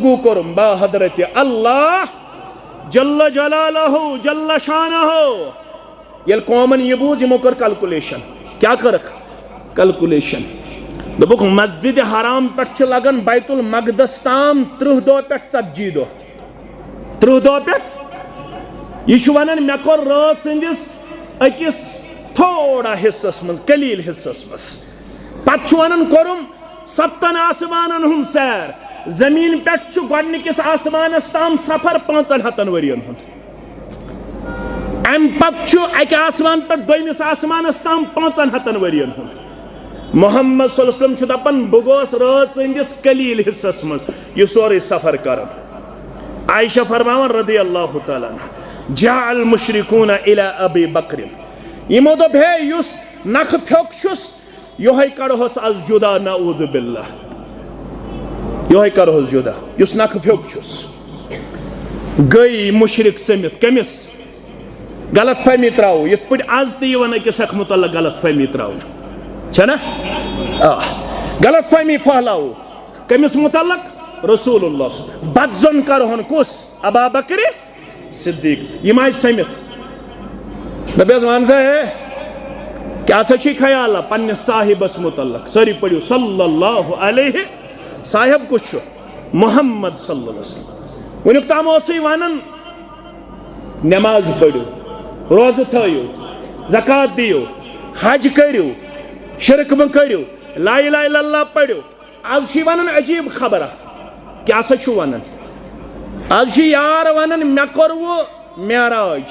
गुफ्तगू करुम बा हजरत अल्लाह जल्ल जलालहु जल्ल शानहु। ये कौमन ये बूझ यमो कर कैलकुलेशन, क्या कर कैलकुलेशन दोपुक मस्जिद हराम पे लगन बैतुल मकदस ताम 30 दो पे 40 दो 30 दो पे यह वन मे कोर रात सदिस अकिस थोड़ा हिस्सस मज कलील हिस्सस मज पत वन कोरुम 7 आसमान हुन सैर जमीन पे गोडनिकिस आसमानस ताम सफर 500 वरियन हुन अम पत अक आसमान पे दोमिस आसमानस ताम 500 वरियन हुन। मोहम्मद सल्लल्लाहु अलैहि वसल्लम दपन बह गोस रात सदिस कलील हिस्सस मज यह सोरे सफर कर। आयशा फरमावन रदी अल्लाह तआला जाअल मुशरिकून इला अबी बकर यमो दोप हे युस नख फ्योक छुस योहे कड़ोस आज जुदा नऊद बिल्लाह योहे कड़ोस जुदा युस नख फ्योक छुस गई मुशरिक समित कमिस गलत फहमी त्राव ये पे आज तवन अकिस हक मुतल्लक गलत फहमी त्राव छना गलत फहमी फहलाव कमिस मुतल्लक रसूलुल्लाह बदजन करहन कुस अबा बकर सिद्दीक यम आज समित नबी वन सा है क्या सची ख्याल पन्ने साहिबस मुतल्लक सारी पढ़ो सल्लल्लाहु अलैहि साहिब कुछ मोहम्मद सल्लल्लाहु अलैहि वसल्लम वनुक ताम वन नमाज पढ़ो रोज थो ज़कात दियो हज करो शिरक म करो ला इलाहा इल्लल्लाह पढ़ो। आज वन अजीब खबर क्या वन आज यार वन मे कर्व मेराज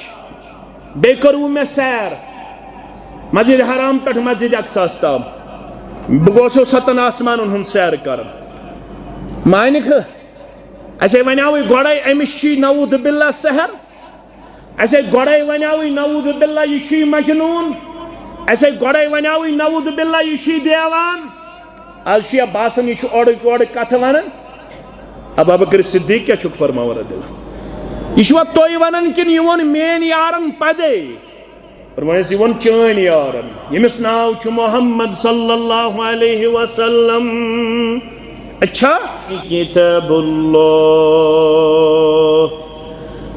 बे कर्व मे सैर मस्जिद हराम पे मस्जिद अक्सास ताम बह गोसो 7 आसमान हुन सैर कर मानिक असे वनाव गोड़े अमिस नऊद बिल्ला सहर असे गोड़े वनाव नऊद बिल्ला यह मजनून असे गोड़े वनाव नऊद बिल्ला यह देवान आज बासन यह ओड़ कथ वन। अब बकर सिद्दीक क्या छुक फरमावर दिल यह तुय वन कि यह वो मेन यारन पदे फरमायस यह वो चन यारन यमिस नाव छु मोहम्मद सल्लल्लाहु अलैहि वसल्लम। अच्छा किताबुल्लाह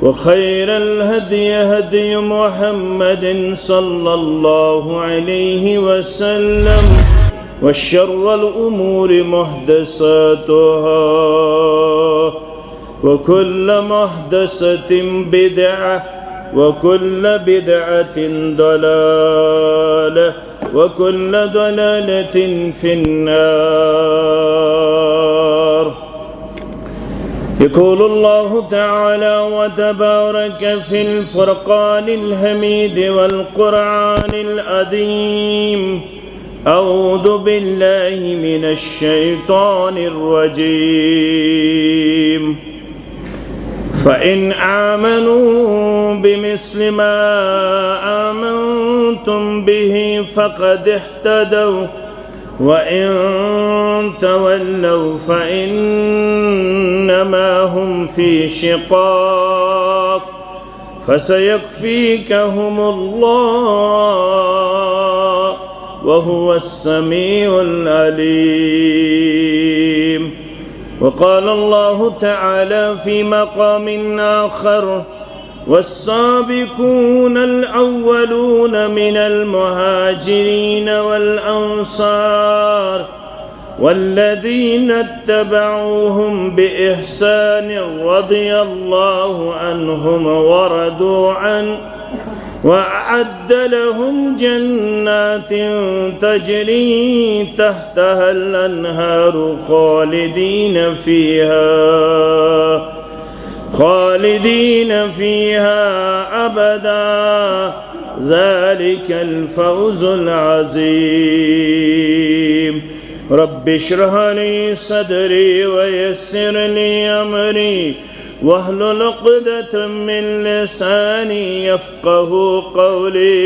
व खैरल हदी हदी मुहम्मदिन सल्लल्लाहु अलैहि वसल्लम व शर्रल उमूरि मुहदसतुहा व कुल्ल मुहदसतिन बिदअह व कुल्ल बिदअतिन दलालह व कुल्ल दलालतिन फिन्नार। यक़ूलु अल्लाहु तआला व तबारक फिल फ़ुरक़ानिल हमीद वल क़ुरआनिल अज़ीम अऊज़ु बिल्लाहि मिनश शैतानिर रजीम फ़इन आमनू बिमिस्लि मा आमनतुम बिहि फ़क़द इह्तदव व इन तवल्लव फ़इन्नमा हुम फ़ी शिक़ाक़ फ़सयक्फ़ीकहुमुल्लाह व हुवस्समीउल अलीम। वक़ाल अल्लाहु तआला फ़ी मक़ामिन आख़र वस्साबिकूनल अव्वलून मिनल मुहाजिरीन वल अंसार वल्लज़ीना इत्तबऊहुम बिइहसान रज़ियल्लाहु अन्हुम व रदू अन्हु वअअद्द लहुम जन्नातिन तजरी तहतहल अन्हारु खालिदीन फीहा अबदा ज़ालिकल फ़ौज़ुल अज़ीम। रब्बि इश्रह ली सदरी व यस्सिर ली अमरी वहलुल उक़दतम मिन लिसानी यफ़क़हू क़ौली।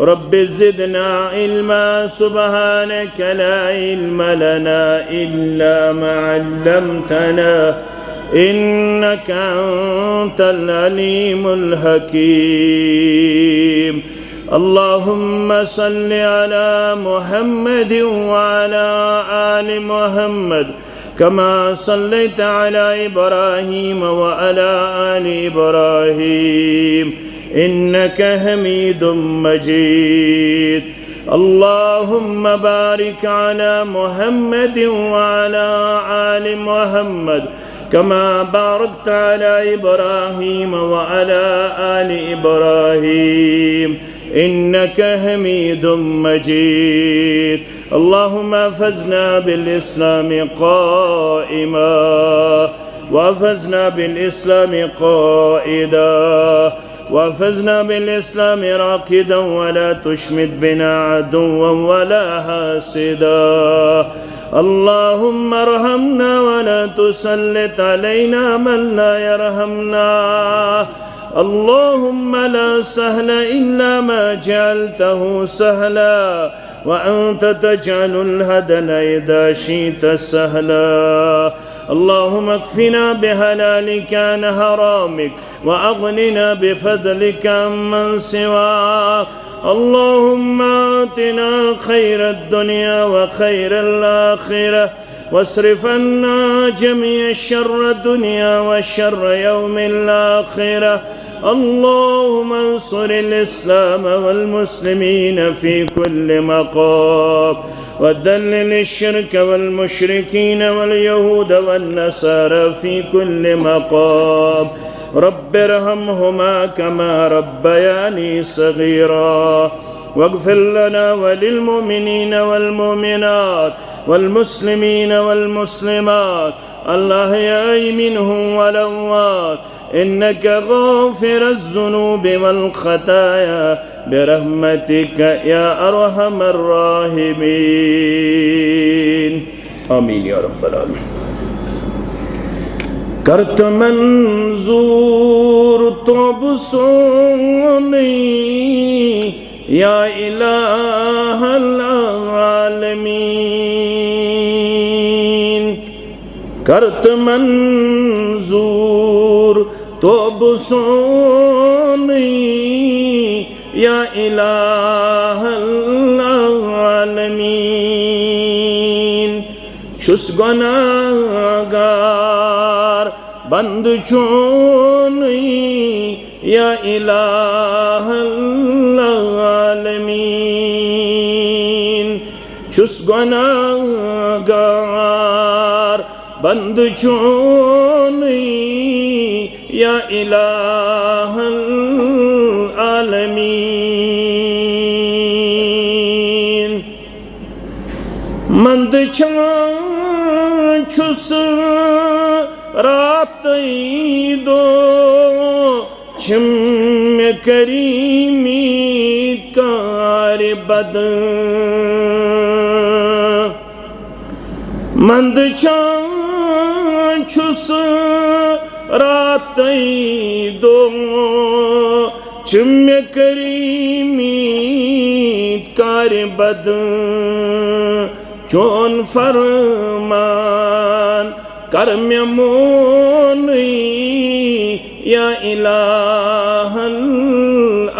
रब्बि ज़िदना इल्मा सुब्हानक ला इल्म लना इल्ला मा अल्लमतना इन्नका अंतल अलीमुल हकीम। अल्लाहुम्मा सल्लि अला मुहम्मद व अला आलि मुहम्मद كما صليت على إبراهيم وعلى آل إبراهيم إنك حميد مجيد. اللهم بارك على محمد وعلى آل محمد كما باركت على إبراهيم وعلى آل إبراهيم إنك حميد مجيد. اللهم احفظنا بالإسلام قائما واحفظنا بالإسلام قائدا واحفظنا بالإسلام راقدا ولا تشمت بنا عدوا ولا حاسدا. اللهم ارحمنا ولا تسلط علينا من لا يرحمنا. اللهم لا سهل إلا ما جعلته سهلا وأنت تجعل الهدن إذا شئت سهلا. اللهم اكفنا بحلالك عن حرامك وأغننا بفضلك عمن سواك. اللهم آتنا خير الدنيا وخير الآخرة واصرف عنا جميع شر الدنيا وشر يوم الآخرة. اللهم انصر الإسلام والمسلمين في كل مقام وذلل الشرك والمشركين واليهود والنصارى في كل مقام. رب ارحمهما كما ربياني صغيرا واغفر لنا وللمؤمنين والمؤمنات والمسلمين والمسلمات الأحياء منهم والأموات إنك غافر الذنوب والخطايا برحمتك يا أرحم الراحمين. آمين يا رب العالمين. करत मंजूर तो बुसोनी या इलाहल आलमीन. करत मंजूर तो बुसोनी या इलाहल आलमीन. शुस गुनाहगार बंद चोनी या इलाहल आलमीन. शुस गुनाहगार बंद चोनी या इलाहल आलमीन. मंद छुस रात दो छिम करीमीत कार बद. मंद छुस रात दो छिम करीमीत कार बद. चोन फरमान करम मोनी या इलाहल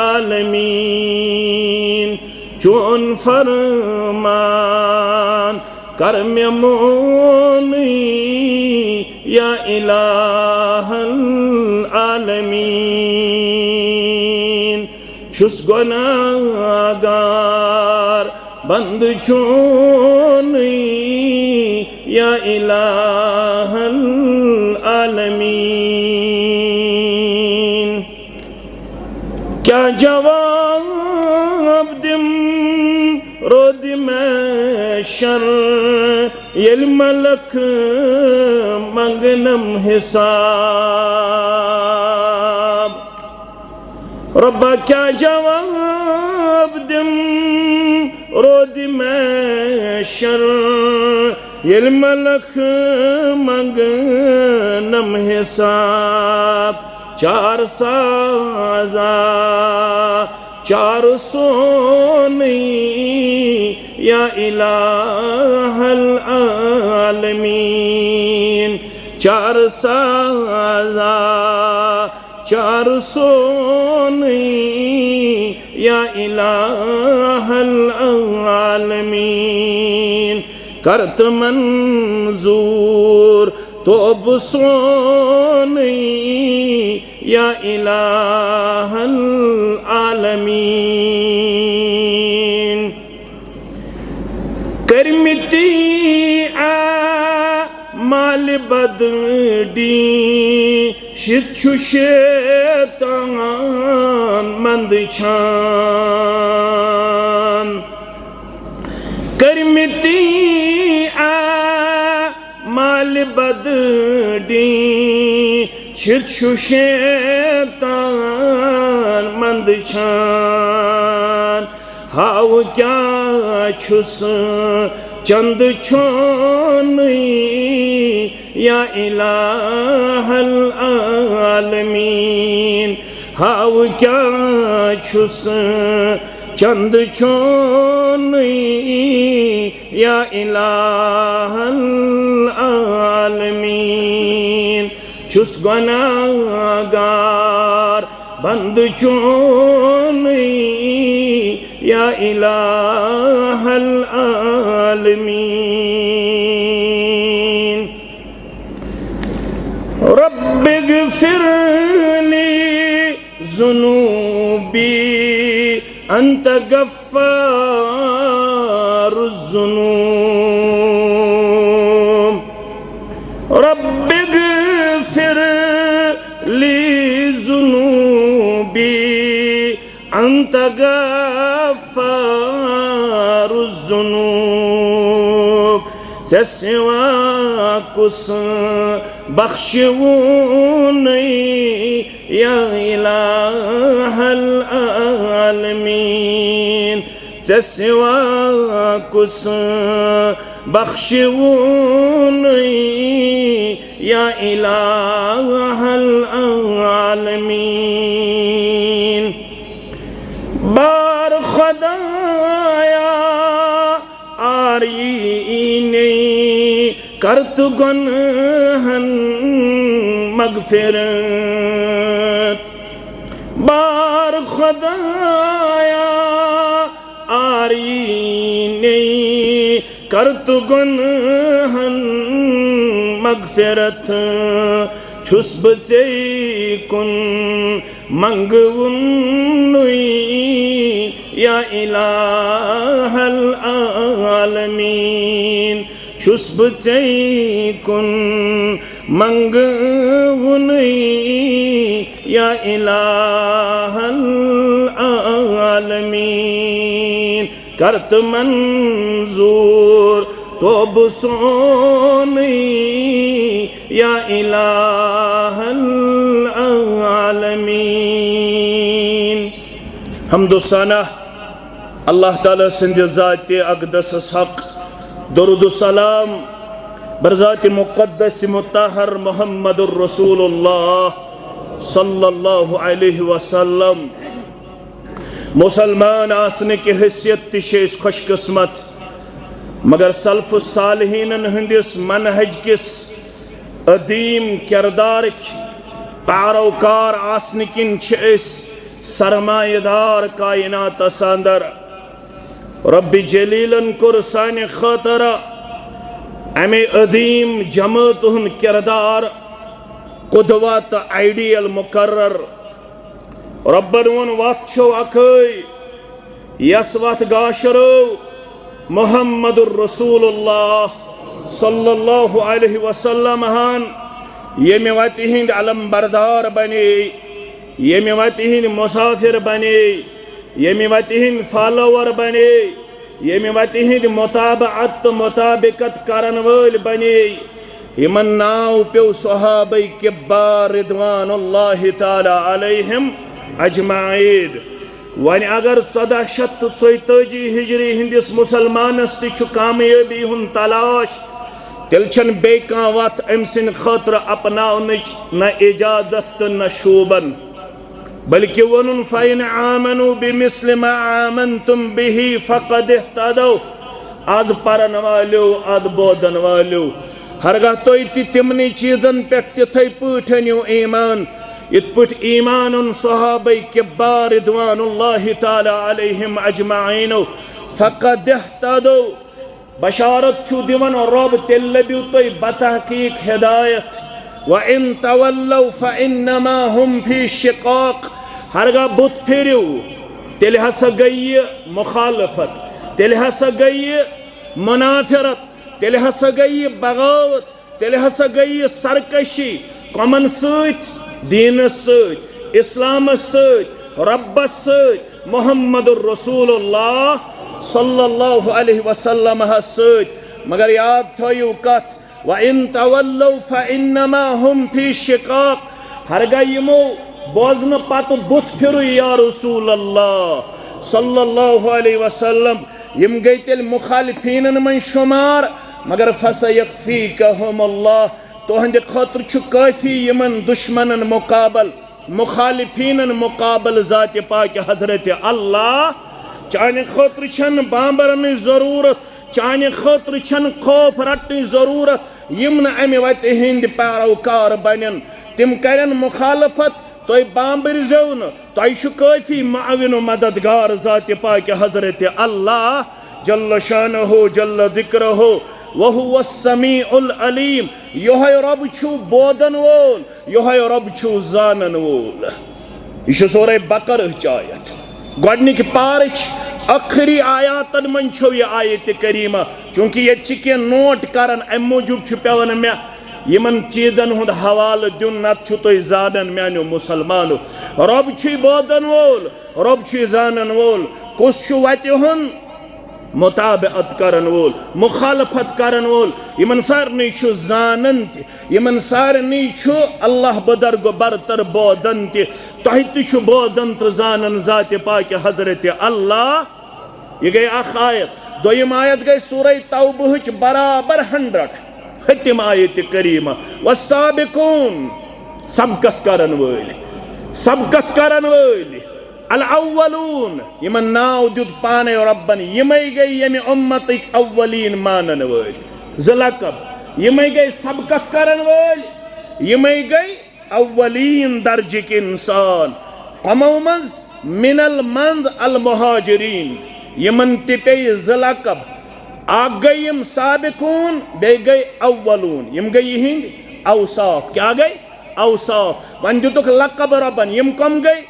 आलमीन. चोन फरमान करम मोनी या इलाहल आलमीन. शुस गुनाहगार बंद चोनी या इलाहल आलमीन. क्या जवाब दिम रोद में शर यल मलक मंगनम हिसाब. रब्बा क्या जवाब दिम रोद में शर यल मलक मंगनम हिसाब. चार साजा चार सोनी या इलाहल आलमीन. चार साजा चार सोनी या इलाहल आलमीन. करत मंजूर तो सोनी या इलाहल आलमीन करमिती माल बदडी शिक्षु शैतान मंद छान करमिती माल बदडी शिक्षु शैतान मंद छान हाउ क्या छुस चंद छोनी या इलाहल आलमीन हाउ क्या छुस चंद छोनी या इलाहल आलमीन छुस गुनाहगार बंद छोनी या इलाहल आलमीन रब्बिगफिरली ज़ुनूबी अंत गफ़्फ़ारुज़्ज़ुनूब रब्बिगफिरली ज़ुनूबी अंत गफ़्फ़ारुज़्ज़ुनूब से सिवा कुछ बख्शूनी या इलाहल आलमीन से सिवा कुछ बख्शूनी या इलाहल आलमीन बार खुदाया आरीने करत गुनहन मगफिरत बार खुदाया आरीने करत गुनहन मगफिरत छुस बचे कुन मंगवुन्नुई या इलाहल आलमीन छुस बचे कुन मंगवुन्नुई या इलाहल आलमीन करत मंजूर तो सोनी या इलाहल आलमीन हमदुसना अल्लाह ताला सिंध ज़ात अक़दस हक़ दुरूद सलाम बरज़ात मुक़द्दस मुत्तहर मुहम्मदुर रसूलुल्लाह सल्लल्लाहु अलैहि वसल्लम मुसलमान आसने की हैसियत तिशेष खुशकिस्मत मगर सल्फ़ सालिहीन हंदिस मनहज किस अदीम किरदार पारोकार आसने किन सरमायेदार कायनात अंदर रब्बी जलीलन कुर साने खतर अमे अदीम जमात हुन किरदार कुदवत आइडियल मुकर्रर रब्बन वन वत छो अखै यस वत गाशरो मुहम्मदुर रसूलुल्लाह सल्लल्लाहु अलैहि वसल्लम हान येमे वति हिंद अलम बरदार बने येमे वति हिंद मुसाफिर बने येमे वति हिंद फॉलोवर बने येमे वति हिंद मुताबिकत करन वल बने यमन नाव पे सहाबाए किब्बार रिदवानुल्लाहि ताला अलैहिम अजमाइन वन अगर 1434 हिजरी हिंदिस मुसलमानस ति कामयाबी हुन तलाश तेल छन बे कां वत अम सिन खतर अपनाउनच न इजाजत तो न शोबन बल्कि वनुन फ़इन आमनु बिमिस्ल मा आमनतुम बिही फ़क़द इह्तदौ आज परन वालो अद बोदन वालो हरगह तुई तिमनी चीजन पे तिथै पठनियो ईमान इत पठ ईमान उन सहाबाए किब्बार रिदवानुल्लाहि ताला अलैहिम अजमाइन फ़क़द इह्तदौ बशारत छु दिवन रब तेल लबिउ तुई बतहकीक हिदायत व इन तवल्लौ फइन्नमा हुम फी शिकाक हरगा बुत फिरिउ तेल हसा गई मुखालफत तेल हसा गई मुनाफिरत तेल हसा गई बगावत तेल हसा गई सरकशी कमन सत दीन सत इस्लाम सत रब्बस सत मुहम्मदुर रसूलुल्लाह सल्लल्लाहु अलैहि वसल्लम सत मगर याद थयु कत व इन तवल्लौ फइन्नमा हुम फी शिकाक हरगा यमो बोजन पत बुत फिरु या रसूल अल्लाह सल्लल्लाहु अलैहि वसल्लम यम गई तेल मुखालिफीन मन शुमार मगर फसयकफीकहुम अल्लाह तुहंद खतर छु काफी यमन दुश्मनन मुकाबल मुखालिफीन मुकाबल जात पाक हजरत अल्लाह चाने खतर छन बांबरन जरूरत चाने खतर छन खौफ रटन जरूरत यम न अमे वत हिंद पैरोकार बनन तिम करन मुखालफत तुई बांबर जो न तुई काफी माविन मददगार जात पाक हजरत अल्लाह जल्ल शानहु जल्ल दिक्रहु वहुव समीउल अलीम योहय रब छु बोदन वोल योहय रब छु जानन वोल यह सोरे बकर आयत गोडनिक पारच आखिरी आयातन मन छो यह आयत करीमा चूंकि ये नोट करन अम मूजूब पेवन मे यमन चीजन हुंद हवाल दिन नत छु तुई जानन म्यानो मुसलमानो रब छु बोदन वोल रब छु जानन वोल कुस छु वति हुन मुताबिअत करन वोल मुखालफत करन वोल यमन सारनी छु जानन यमन सारनी छु अल्लाह बदरग बरतर बोदन तह छु बोदन तो जानन जात पाक हजरत अल्लाह ये गई अख आयत दोयम आयत गई सूरह तौबह बराबर 100 खत्म आयत करीमा वसाबिकून सबकत करन वोल अल अव्वलून यमन नाव दुत पाने रब्बन यमई गई यम उम्मतिक अव्वलीन मानन वोल ज़लकब यमई गई सबकत करन वोल यमई गई अव्वलीन दर्जिक इंसान कमो मज मिनल मंद अल मुहाजिरीन यमन तिपे ज़लकब आग गई यम साबिकून बे गई अव्वलून यम गई हिंद औसाफ क्या गई औसाफ वन दुतुक लकब रब्बन यम कम गई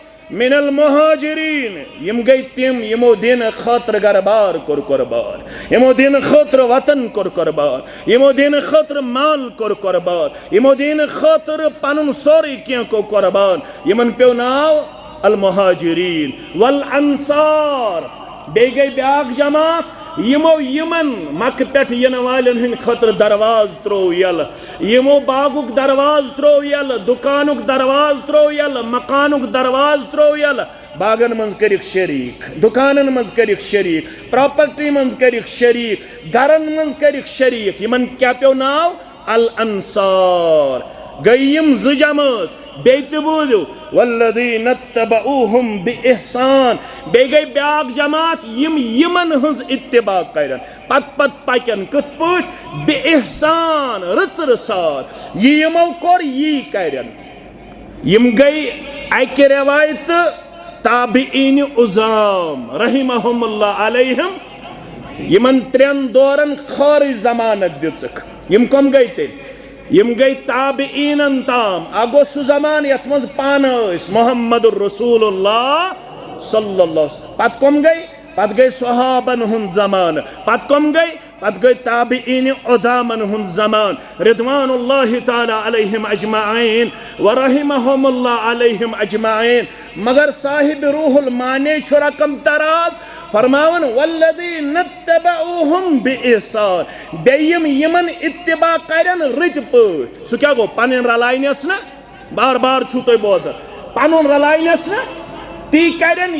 मिनल मुहाजिरीन यम गई तिम यमो दिन खतर गरबार कर कुर्बान यमो दिन खतर वतन कर कुर्बान यमो दिन खतर माल कर कुर्बान यमो दिन खतर पनुन सोरी क्या को कुर्बान यमन पे नाव अल मुहाजिरीन वल अंसार बे गई ब्याक जमात यमो यमन मक पे इन वालन हंद खतर दरवाज त्रो यल यमो बागुक दरवाज त्रो यल दुकानुक दरवाज त्रो यल मकानुक दरवाज त्रो यल बागन मज करिक शरीक दुकानन मज करिक शरीक प्रॉपर्टी मज करिक शरीक घरन मज करिक शरीक यमन क्या पे नाव अल अंसार गयम जमात बेत बोलो वल्लज़ीन तबऊहुम बिइहसान बे गई ब्याक जमात यमन हंस इत्तिबा करन पत पकन कत पट बिइहसान रचर सार यमो कोर यी करन यम गई अकि रवायत ताबीइन उज़ाम रहिमहुमुल्लाह अलैहिम यमन त्रेन दौरन खारी जमानत दितक यम कम गई तेल यम गई ताबीइन ताम आगो सु जमान यथ मज पान मुहम्मदुर रसूलुल्लाह सल्लल्लाहु पत कम गई पत गई सहाबन हुंद जमान पत कम गई ताबीइन उदामन हुंद जमान रिदवानुल्लाहि ताला अलैहिम अजमाइन व रहिमहुमुल्लाह अलैहिम अजमाइन मगर साहिब रूहुल माने छु रकम तराज फरमावन वल्लज़ीन तबऊहुम बिइहसान बेयम यमन इत्तिबा करन रित पट सु क्या गो पन रलाइनस न बार बार छु तो बोद पन रलाइनस न ती करन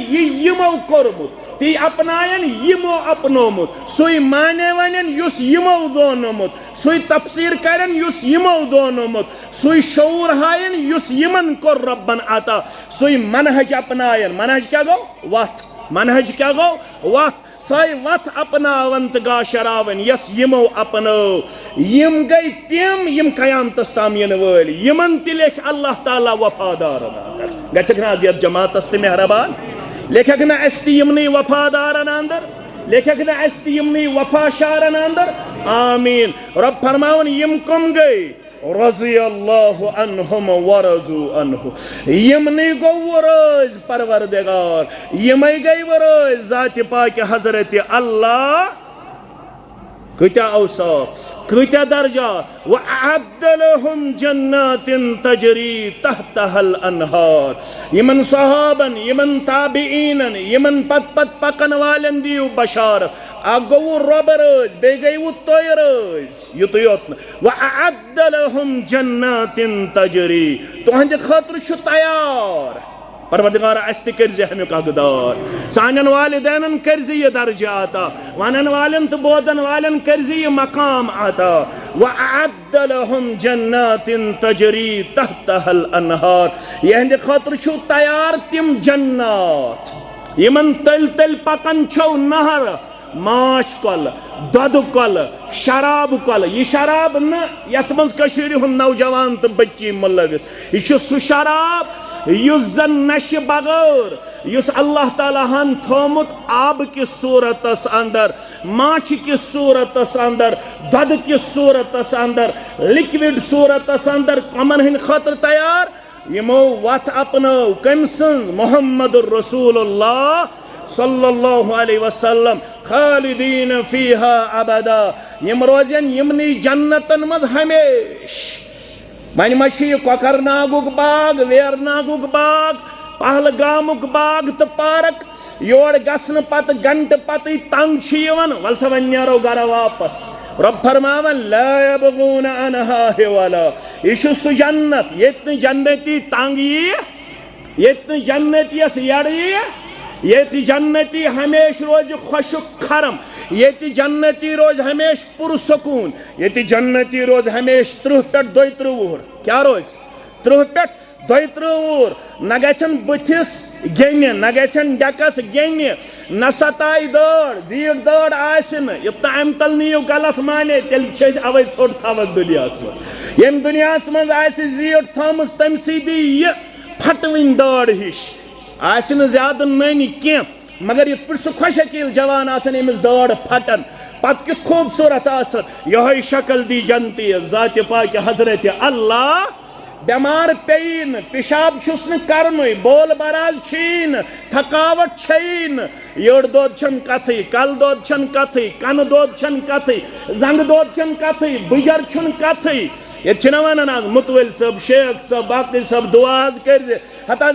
यमो कोरमुत ती अपनायन यमो अपनोमुत सुई माने वनन युस यमो दोनमुत सुई तफसीर करन युस यमो दोनमुत सुई शऊर हायन युस यमन कोर रब्बन अता सुई मनहज अपनायन मनहज क्या गो वत मनहज क्या गो वत साई वत अपनावंत गा शरावन यस यमो अपनो यम गई तिम यम कयामतस ताम यन वल यमन तिलेख अल्लाह ताला वफादार गछक ना यत जमातस ते मेहरबान लेखक ना अस्ति यमनी वफादार अंदर लेखक ने अस यमनी वफा शारन अंदर आमीन। रब फरमावन यम कम गई रज़ी अल्लाहु अन्हुम वरज़ू अन्हु, यमनी गो वरोज परवरदिगार, यमई गई वरोज ज़ात पाक हजरत अल्लाह। कत्या औसाफ कत्या दर्जा, व अअद्द लहुम जन्नातिन तजरी तहतहल अनहार, यमन सहाबन यमन ताबीईनन यमन पत पत पकन वालन दियो बशार। गो रब रज बे गई तोय रज युत योत व अअद्द लहुम जन्नातिन तजरी, तुहंद खतर छु तैयार परवरदिगार अस तर्जे हमें हकदार। सान वालिदैन कर्जे यह दर्जा आता, वन वालन तो बोदन वालन कर्जे यह मकाम आता। व अअद्द लहुम जन्नातिन तजरी तहतहल अनहार, यहंद खतर छु तैयार तिम जन्नात यमन तल तल पकन छो नहर, माछ कल दुध कल शराब कल। यह शराब न यथ मज कशीर हुन नौजवान तो बच्ची मुलविस, यह सु शराब युस जन नशे बगैर, युस अल्लाह ताला हन थोमुत आब की सूरत अंदर, माछ की सूरत अंदर, दुध की सूरत अंदर, लिक्विड सूरत अंदर कमन हिन खतर तैयार। यमो वत अपनो कम सन मोहम्मद रसूलुल्लाह सल्लल्लाहु अलैहि वसल्लम खालिदीन फीहा अबदा, यम रोजन यमनी जन्नतन मज हमेश। वन मशि कोकरनागुक बाग, वेरनागुक बाग, पहलगामुक बाग तो पार्क, योर गसन पत गंट पत तंग यवन वल सा वन नो गर वापस। रब फरमावन ला यबगून अनहा हिवला, यह सु जन्नत ये जन्नती तंग ये जन्नती यड़ ये जन्नती हमेश रोज खुशुक खरम, ये जन्नती रोज हमेश पुरसकून, ये जन्नती रोज हमेश 30 पे 32 क्या रोज 30 पे 32 न गन बुथिस गिन न गन डकस गिन न सताई दौड़ जीट दौड़ आसन युत अम तल नीव गलत माने तेल अवे छोट थवन दुनिया मज। यम दुनिया मज जीट थम तम सी यह फटवन दौड़ हिश आसन ज्यादा ननी कह, मगर ये पे सह खुशकील जवान आसन अमिस दौड़ फटन पत कि खूबसूरत आसन यह शक्ल दी जनती ज़ात पाक हजरत अल्लाह। बेमार पेन पेशाब छुस न करन, बोल बराज छीन, थकावट छीन, योड़ दोद छन कथई, कल दोद छन कथई, कन दोद छन कथई, जंग दोद छन कथई, बुजर छन कथई। ये वन मुतवल सब शेख सब बाकी सब दुआ कर हता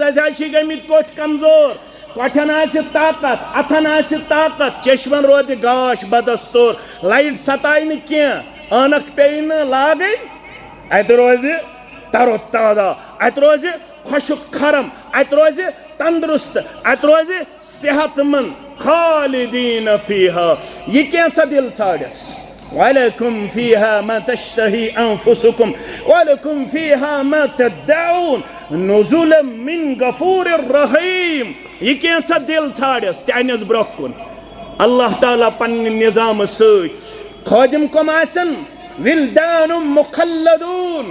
गमित कोठ कमजोर, कोठन ताकत अथन ताकत, चश्मन रोद गाश बदस्तूर, लाइट सताई न कह अनक पे लाग अत रोज तरो ताजा, अत रोज खुशुक खरम, अत रोज तंदुरुस्त, अत रोज सेहतमंद। खालिदीन फीहा, यह कैसा दिल छाड़स वलकुम फीहा मा तश्तही अनफुसुकुम वलकुम फीहा मा तदऊन नुज़ुलन मिन गफूरिर रहीम। यह कैसा दिल छाड़स तस ब्रोह अल्लाह ताला पन्ने निजाम खादिम कम आसन विल्दानुम मुखल्लदून,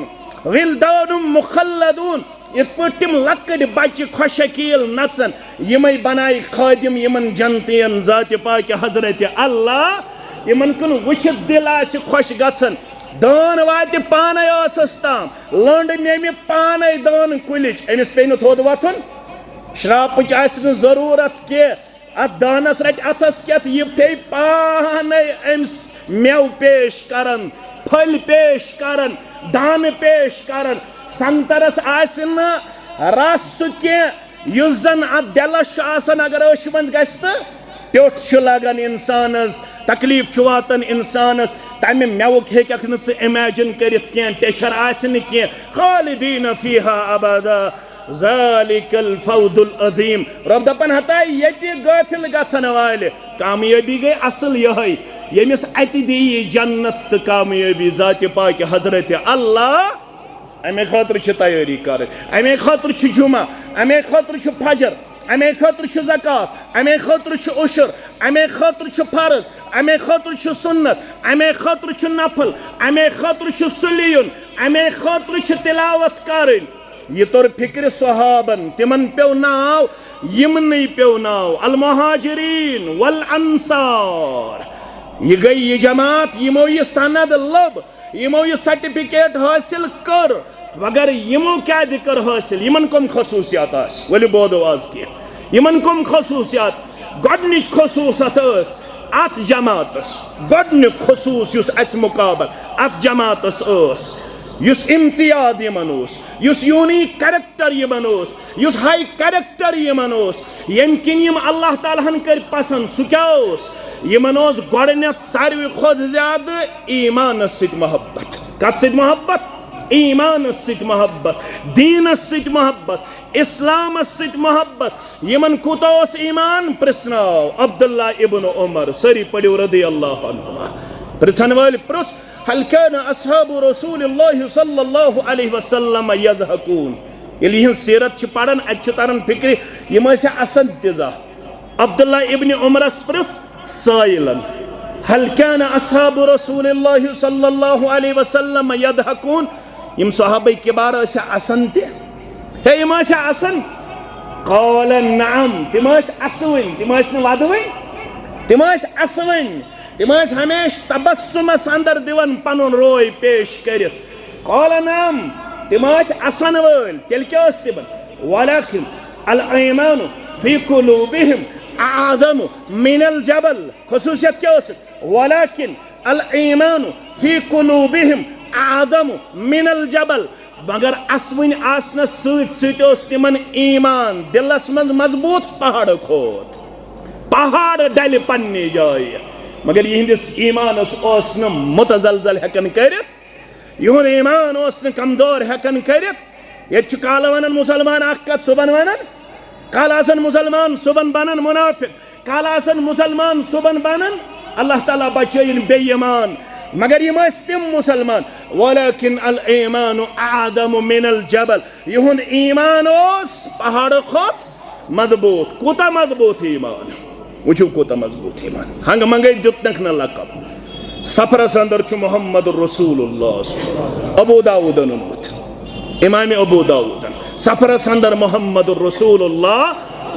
विल्दानुम मुखल्लदून, इत पे तिम लकड़ बच्चे खुशकील नचन यमई बनाई खादिम यमन जनतियन ज़ात पाक हजरत अल्लाह। यमन कुन वुचित दिल आसि खुश गछन, दान वाति पाने तम लंड नेमि पाने दान कुलिच, अमिस पे थोद वथुन श्रापच जरूरत के अत दानस रट अथस केत यह पे पाने अमिस मेव पेश करन, फल पेश करन, दान पेश करन। संतरस आसन रस के युस जन अत दिलस आसन अगर अश मज गस प्योट लगन इंसानस, तकलीफ वातन इंसानस, तमे मेवुक हेक न इमेजिन कर टेचर आसन कह। खालिदीन फीहा अबदा ज़ालिकल फौजुल अज़ीम। रब दपन हता ये गाफिल गछन वाले कामयाबी गई असल यही यमिस अति दी जन्नत तो कामयाबी ज़ात पाक हजरत अल्लाह। अमे खतर तैयारी कर, अमे खतर जुमा, अमे खतर फजर, अमे खतर ज़कात, अमे खतर उशर, अमे खतर फर्ज, अमे खतर सुन्नत, अमे खतर नफल, अमे खतर सुलियुन, अमे खतर तिलावत कर। ये तोर फिक्र सहाबन तिमन पेव नाव यमन पेव नाव अल मुहाजिरीन वल अंसार। ये गई ये जमात यमो ये सनद लब यमो ये सर्टिफिकेट हासिल कर मगर यमो क्या कर हासिल यमन कम खसूसियात वलि बोधो आज की यमन कम खसूसियात गोडनिच खसूसत अत जमातस गोडन खसूस युस अस मुकाबल अत जमातस युस इम्तियाज यमन युस यूनिक कैरेक्टर यमन युस हाई कैरेक्टर यमन यम किन यम अल्लाह ताला कर पसंद सु क्या यमन गोडनेथ सारवी खुद ज्यादा ईमान सित मोहब्बत कत सित मोहब्बत ईमान सित मोहब्बत दीन सित मोहब्बत इस्लाम सित मोहब्बत यमन कुता ईमान प्रश्नाव अब्दुल्ला इब्न उमर सरी पढ़ो रदी अल्लाह अन्हुमा प्रश्न वाल प्रस हल काना अस्हाबु रसूलिल्लाह सल्लल्लाहु अलैहि वसल्लम यज़हकून यलि हन सीरत छ पढ़न अछ तरन फिक्र यम असन तिजा अब्दुल्ला इब्न उमर प्रफ साइलन हल काना अस्हाबु रसूलिल्लाह सल्लल्लाहु अलैहि वसल्लम यज़हकून यम सहाबा किबार असन ते हे यम असन क़ाल नअम तिम असवन तिम वदवन तिम असवन तिम हमेश तबस्सुमस अंदर दिवन पनुन रोय पेश कर क़ाल नअम तिम असन वल तेल क्या तिमन वलकिन अल ईमान फी कुलूबिहिम आज़म मिनल जबल खसूसियत क्या वलकिन अल ईमान फी कुलूबिहिम आज़म मिनल जबल मगर असवन आसन सत तिमन ईमान दिलस मज मजबूत पहाड़ खोत पहाड़ डल पन्ने जाय मगर यहंदिस ईमानस मुतजलजल हेकन करित युहद ईमान कमजोर हेकन करित ये काल वन मुसलमान अत सुबन वन काल आसन मुसलमान सुबन बनन मुनाफिक काल आसन मुसलमान सुबन बनन अल्लाह ताला बचयन बेईमान मगर यम तिम मुसलमान वलकिन अल ईमान आदम मिनल जबल युहद ईमान पहाड़ खोत मजबूत कोता मजबूत ईमान वुचु कोता मजबूत ईमान हंग मंगे दुतनक न लकब सफरस अंदर छु मोहम्मद रसूलुल्लाह अबू दाऊद नमत इमाम अबू दाऊद सफरस अंदर मोहम्मद रसूलुल्लाह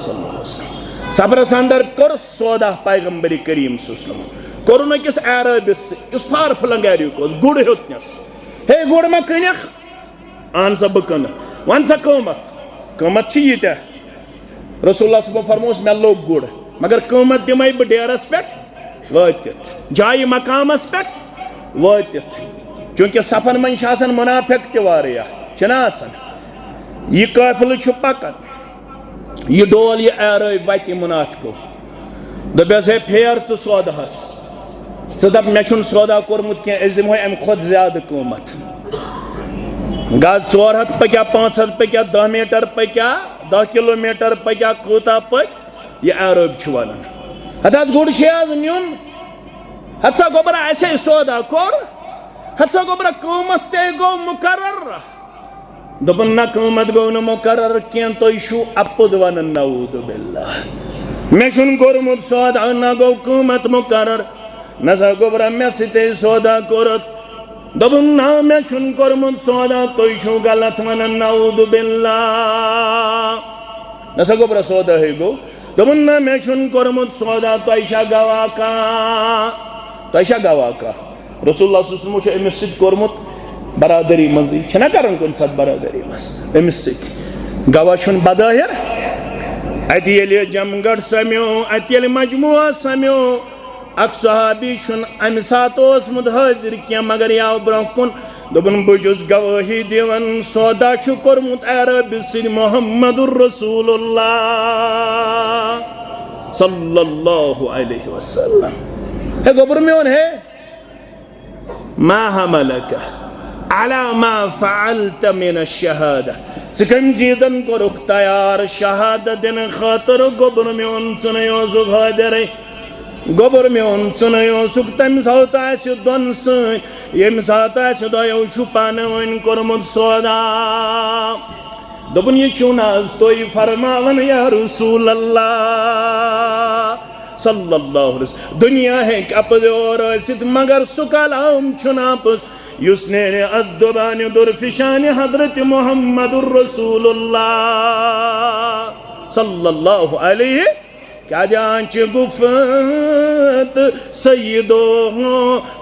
सल्लल्लाहु अलैहि वसल्लम सफरस अंदर कर सौदा पैगंबर करीम सल्लल्लाहु अलैहि वसल्लम कोरोना किस अरबिस इस फार फलंगारी को गुड़ होतनस हे गुड़ मा कनख आन सब कन वन सा कमत छी यत रसूलुल्लाह सब फरमोस मे लोग गुड़ मगर कमत दिमय ब डेरस पे वतित जाय मकामस पे वतित चूंकि सफन मन मुनाफिक तवारिया छना आसन यह काफिल छु पकन यह डोल यह अरब वत मुनाफिको दबस है फेर च सौदहस दप मे सौदा कोर्मुत कह दिमो अम खुद ज्यादा कीमत गज 400 पक्या 500 पक्या 10 मीटर पक्या 10 किलोमीटर पक्या कूता पक यह अरब वन हथा गुड़ नुन हसा गोबर ऐसे सौदा कोर हसा गोबर कीमत ते गो मुकर्रर दोपन ना कीमत गो न मुकर्रर कह तुम अपुद वन नऊद बिल्लाह मे कोर्मुत सौदा न गो कीमत मुकर्रर नसा गोबर मे सते सौदा कोरत दोपन ना मे कोर्मुत सौदा तुम गलत वन नऊद बिल्लाह नसा गोबर सौदा है गो दोपन ना मे कोर्मुत सौदा तुशा गवा का रसूलुल्लाह सल्लल्लाहु अलैहि वसल्लम अमिस कोर्मुत बरादरी मजी छना करन कुन सत बरादरी मस अमिस गवा बदाहिर अत ये जमगढ़ सम्यो अत ये मजमुआ सम्यो अख सहाबी अम सात हाजिर क्या मगर याव ब्रोह कुन दोपन बुझुस गवाही दिवन सौदा कोर्मुत अरब मोहम्मदुर रसूलुल्लाह सल्लल्लाहु अलैहि वसल्लम है गोबर में है मा हमलक अला मा फअलत मिन अश-शहादा सिकम जीदन को रुक तैयार शहादत दिन खातर गोबर में सुनयो सुहादर गोबर में सुनयो सुख तम सौता दोन यम साता दो छुपान वन कोर्मुत सौदा दोपन ये तुम फरमावन या रसूल अल्लाह सल्लल्लाहु अलैहि वसल्लम दुनिया है अप और मगर सु कलाम छुना युसने अद्दुबान दुरफिशान हजरत मोहम्मदुर रसूलुल्लाह सल्लल्लाहु अलैहि क्या जांच गुफत सय्यदो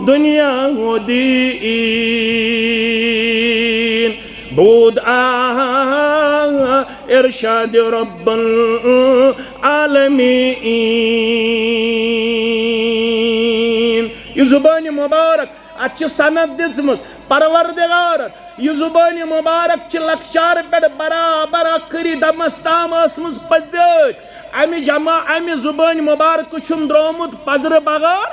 दुनिया दीन بود ارشاد رب العالمین یہ زبان مبارک اچھ سند دزمز پروردگار یہ زبان مبارک چھ لکچار پیٹ برابر اکری دمستام اسمز پدیت امی جمع امی زبان مبارک چھم درومت پزر بغار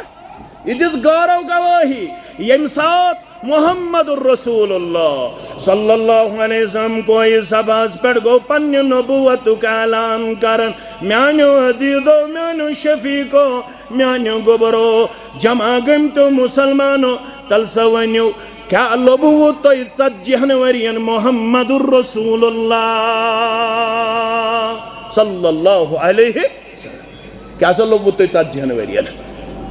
یہ دس گارو گواہی یمسات محمد الرسول اللہ صلی اللہ علیہ وسلم کو اس سباز پر گو پن نبوت کا اعلان کرن میانو عدیدو میانو شفیقو میانو گبرو جمع گم تو مسلمانو تلسوانیو کیا لبوت تو اتسد جہنورین محمد الرسول اللہ صلی اللہ علیہ وسلم کیا سا لبوت تو اتسد جہنورین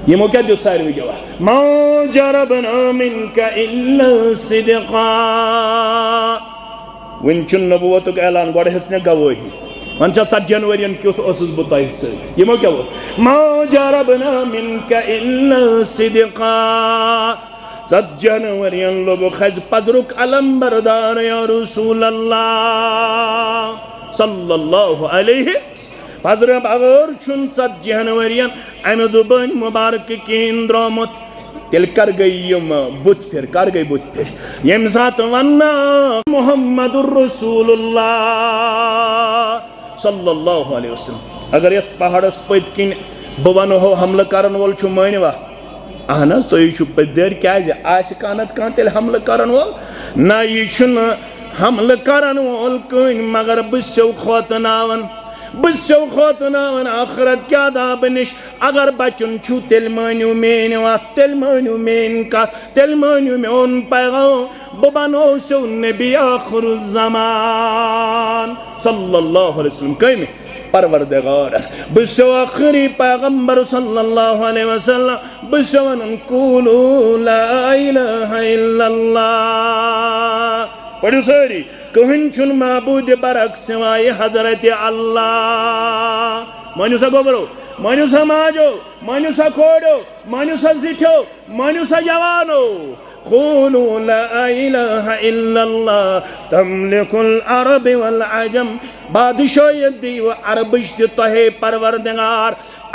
یہ موقع جو سائر بھی جواب ما جربنا منك الا صدقا ونچن نبوت کا اعلان گوڑے حسن گواہی ونچا 7 جنوری کیوت اسس بتائی سے یہ موقع وہ ما جربنا منك الا صدقا 7 جنوری لوگ خز پذرک علم بردار یا رسول اللہ صلی اللہ علیہ پذر بغیر چھن 7 جنوری امی دبن مبارک کین درامت تیل کر گئی یم بت پھر کر گئی بت پھر یم سات وننا محمد الرسول اللہ صلی اللہ علیہ وسلم اگر یہ پہاڑ اس پید کین بوانو ہو حملہ کرن وال چھو مائنی وا اہناز تو یہ چھو پید دیر کیا ہے آشکانت کان تیل حملہ کرن وال نا یہ چھن حملہ کرن وال کن مگر بسیو خواتناون بسیو خواتناون آخرت کیا دا بنش اگر بچن چھو تل مانیو مین وات تل مانیو مین کا تل مانیو مین پیغام ببانو سو نبی آخر الزمان صلی اللہ علیہ وسلم کئی میں پروردگار بسیو آخری پیغمبر صلی اللہ علیہ وسلم بسیو انکولو لا الہ الا اللہ پڑھو ساری کہیں چھن معبود برک سوائے حضرت اللہ مانیو سا گوبرو مانیو سا ماجو مانیو سا کھوڑو مانیو سا زیٹھو مانیو سا جوانو قولوا لا الہ الا اللہ تملک العرب والعجم بادشاہیت دی و عربشت تہے پروردگار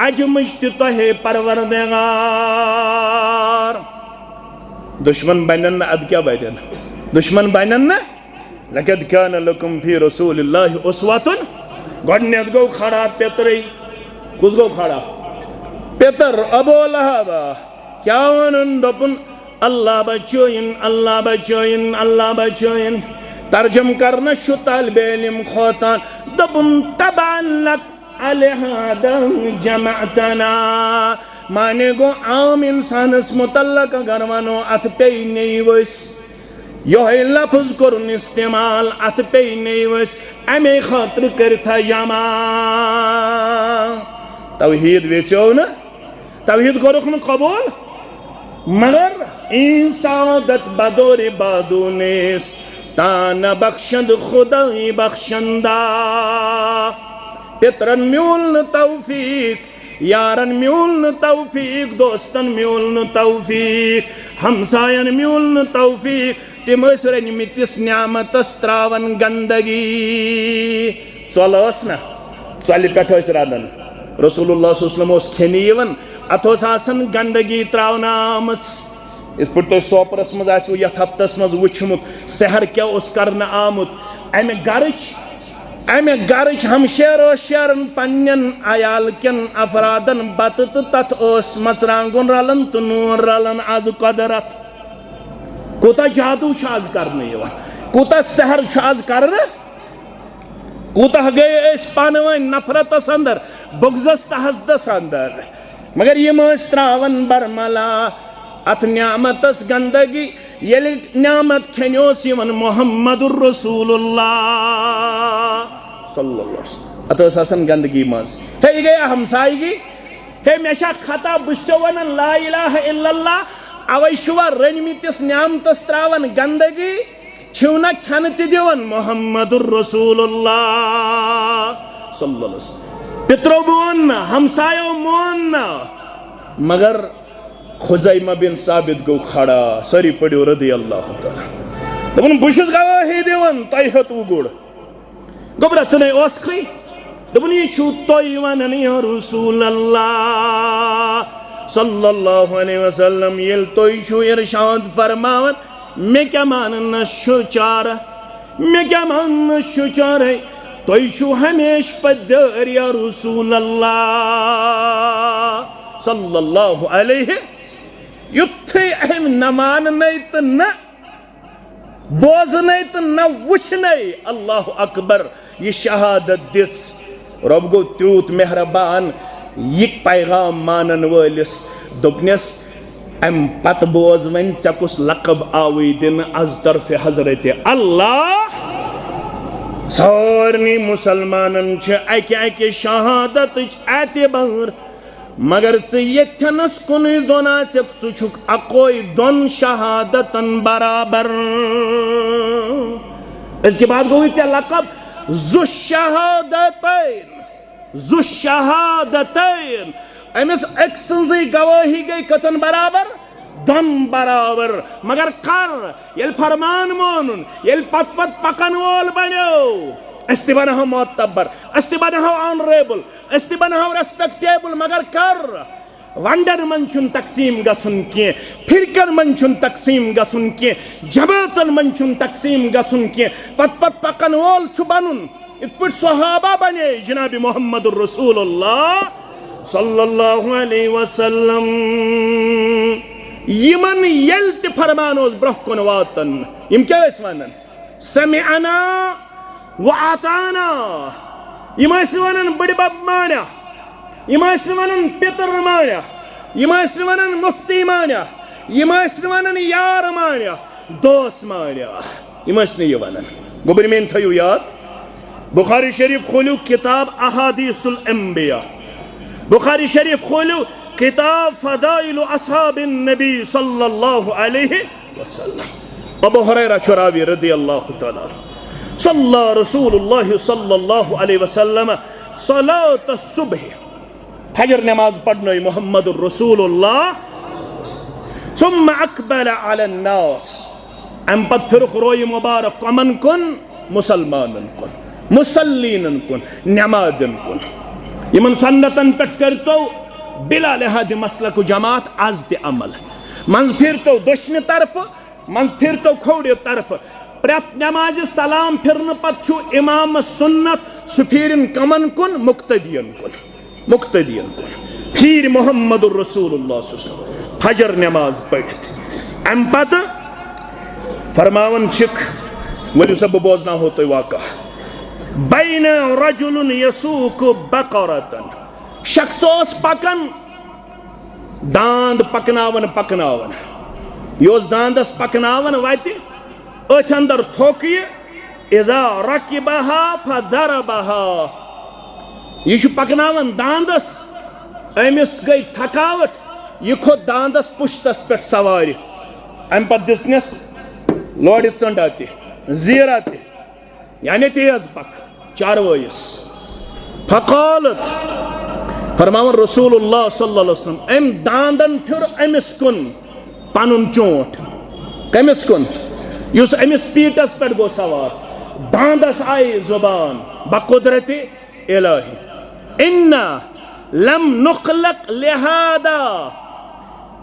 عجمشت تہے پروردگار دشمن بینن اد کیا بینن دشمن بینن لقد كان لكم في رسول الله اسوة گۄڈنیٚتھ گو کھڑا پیترے کُس گو کھڑا پیتر ابو لہب کیا ونن دوپن اللہ بچوین اللہ بچوین اللہ بچوین ترجم کرنا شو طالب علم خوتان دوپن تبعا لك لهذا جمعتنا مانے گو عام انسان اس متعلق اگر ونو ات پی نہیں وس یہ لفظ کرن استعمال ات پی نہیں وس امی خاطر کرتا جمع توحید ویچو نا توحید کرن قبول مگر این سعادت بدور بادو نیست تان بخشند خدای بخشندہ پترن میولن توفیق یارن میولن توفیق دوستن میولن توفیق ہمساین میولن توفیق تم اسرن متس نعمت استراون گندگی ژۄل نا ژۄلہِ پٮ۪ٹھ ٲسۍ رَنان رسول اللہ صلی اللہ علیہ وسلم اوس کھٮ۪نہِ یِوان اتھ اوس آسان گندگی تراونہٕ آمٕژ یِتھ پٲٹھۍ تۄہہِ سوپرس منٛز آسِوٕ یتھ ہفتس منٛز وٕچھمُت سحر کیٛاہ اوس کرنہٕ آمُت امہِ گرٕچ ہمشیر اوس شیران پننٮ۪ن عیال کٮ۪ن افرادن بتہٕ تہٕ تتھ اوس مرژٕوانٛگُن رلان تہٕ نوٗن رلان آز قۄدرت کوتاہ جادو چھُ آز کرنہٕ یِوان کوتاہ سحر چھُ آز کرنہٕ کوتاہ گٔے أسۍ پانہٕ ؤنۍ نفرتس اندر بغضس تہٕ حسدس اندر مگر یِم ٲسۍ تراوان برملا اتھ نعمتس گندگی ییٚلہِ نعمت کھٮ۪نہِ اوس یِوان محمد الرسول اللہ صلی اللہ علیہ وسلم اتھ ٲس آسان گندگی منٛز ہے یہِ گٔے ہمسایگی ہے مےٚ چھا خطا بہٕ چھُسو ونان لا الہ الا اللہ अवै शुवा रनमितिस न्यामतस त्रावन गंदगी छुना खन दिवन मोहम्मदुर रसूलुल्लाह सल्लल्लाहु अलैहि वसल्लम पितरो मोन हमसायो मोन मगर खुजैमा बिन साबित गो खड़ा सरी पड़ो रदी अल्लाह ताला दपन बुशुस गवाही दिवन तय हत उगुड़ गोबरा चने ओस खै दपन ये छु तय वनन या रसूल अल्लाह सल्लल्लाहु अलैहि वसल्लम येल तय छु इरशाद फरमावन मे क्या मानन शुचार मे क्या मानन शुचार तय छु हमेश पदर या रसूल अल्लाह सल्लल्लाहु अलैहि युथे अहम नमान नहीं तो न बोझ नहीं तो न वुछ नहीं अल्लाह अकबर ये शहादत दिस रब गो त्यूत मेहरबान ये पैगाम मानन वलिस दोपनस अम पत बोझ वन चकुस लकब आवी दिन अज तरफ हजरत अल्लाह सारनी मुसलमानन छ अके अके शहादत एतबार मगर यथनस कुन दोना से चुक अकोई दोन शहादतन बराबर इसके बाद गो लकब जुशहादतैन अमिस एक सन्जी गवाही गई कचन बराबर दोन बराबर मगर कर येल फरमान मोनुन येल पत पत पकन वोल बनो अस्ति बनहो मोतबर अस्ति बनहो ऑनरेबल अस्ति बनहो रेस्पेक्टेबल मगर कर वंडर मंचुन तकसीम गसुन के फिरकर मंचुन तकसीम गसुन के जमातन मंचुन तकसीम गसुन के पत पत पकन वोल छु बनुन इतपुट सहाबा बने जनाब मोहम्मदुर रसूलुल्लाह सल्लल्लाहु अलैहि वसल्लम यमन यल्त फरमानोस ब्रहकुन वातन यम क्या वनन समिअना व आताना यम वनन बड़ बब मान्या यम वनन पितर मान्या यम वनन मुफ्ती मान्या यम वनन यार मान्या दोस मान्या यम वनन गोबर में थयु याद बुखारी शरीफ खोलू किताब अहादीसुल अंबिया बुखारी शरीफ खोलू किताब फदाइल अस्हाबिन नबी सल्लल्लाहु अलैहि वसल्लम अबू हुरैरा चुरावी रदियल्लाहु ताला सल्ला रसूलुल्लाह सल्लल्लाहु अलैहि वसल्लम सलात सुबह फजर नमाज पढ़ने मोहम्मदुर रसूलुल्लाह सुम्मा अकबल अला अन्नास अम पत फिर रोय मुबारक कमन कुन मुसलमानन कुन मुसल्लीनन कुन नमाजन कुन यमन सन्नतन पेट करतो बिला लिहाज मसलक जमात आज ते अमल मंज फिर तो दुश्मन तरफ मंज फिर तो खोड़े तरफ प्रत नमाज सलाम फिरन पछु इमाम सुन्नत सुफीरन कमन कुन मुक्तदियन कुन फिर मोहम्मदुर रसूलुल्लाह फजर नमाज पढ़ित अम पत फरमावन छिक वलु सब बोजना होतो वाका बैन रजुलन यसूक बकरतन शख्स पकन दांद पकनावन योस दांदस पकनावन वाति अथ अंदर थोक इजा रकिबहा फदरबहा यह पकनावन दांदस अमिस गई थकावट यह खोत दांदस पुश्तस पे सवार अम पे दिसनस लोड़ चंडा जीरा यानी तेज पक चारवयस फकालत फरमावन रसूलुल्लाह सल्लल्लाहु अलैहि वसल्लम अम दांदन फिर अमिस कुन पनुन चोट कमिस कुन युस अमिस पीटस पे गो सवार दांदस आई जुबान बकुदरत इलाही इन्ना लम नुखलक लिहादा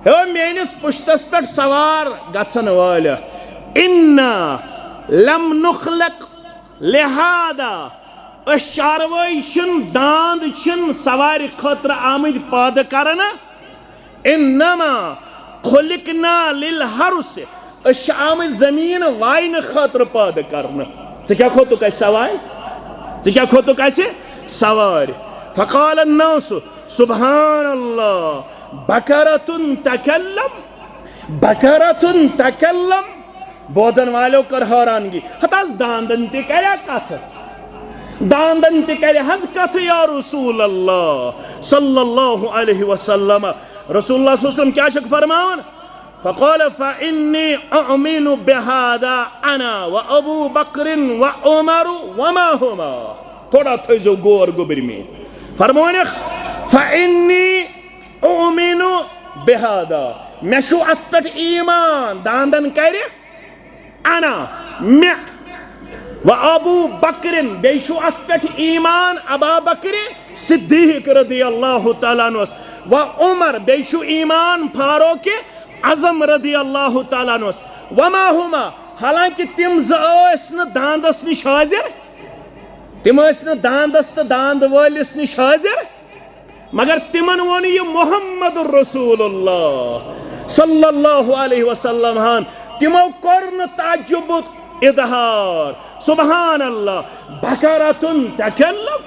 हे मेनिस पुश्तस पे सवार गसन वाल इन्ना लम नुखलक लिहादा चारवई दांद सवार खतर आमद पाद करन इन्नमा खुलिकना लिल हरुस आमद जमीन वाइन खतर पाद करन क्या खोतुक सवार क्या खोतुक सवार फकाल अन्नास सुब्हानल्लाह बकरतुन तकल्लम बोधन वालों कर हैरानगी हतास दांदन ते क्या कथ दांदन ते करे हज कथ या रसूल अल्लाह सल्लल्लाहु अलैहि वसल्लम रसूलुल्लाह सल्लल्लाहु अलैहि वसल्लम क्या शक फरमान फ़क़ाल फ़इन्नी उअमिनु बिहादा अना व अबू बकर व उमर व मा हुमा। थोड़ा थो गोर गोबर में फरमोन फ़इन्नी उअमिनु बिहादा मे छु अत पे ईमान दांदन कर अना मे व अबू बकरिन बेशु अत पे ईमान अबा बकर सिद्दीक रदी अल्लाह तआला अन्हु व उमर बेशु ईमान फारूक आजम रदी अल्लाह तआला अन्हु व मा हुमा। हालांकि तिम ज दांदस निश हाजिर, तिम दांदस तो दांद वालिस निश हाजिर, मगर तिमन वोन ये मोहम्मद रसूलुल्लाह सल्लल्लाहु अलैहि वसल्लम हान तिमो कर्न ताज्जुब इजहार सुबहान अल्लाह बकरतुन तकल्लम।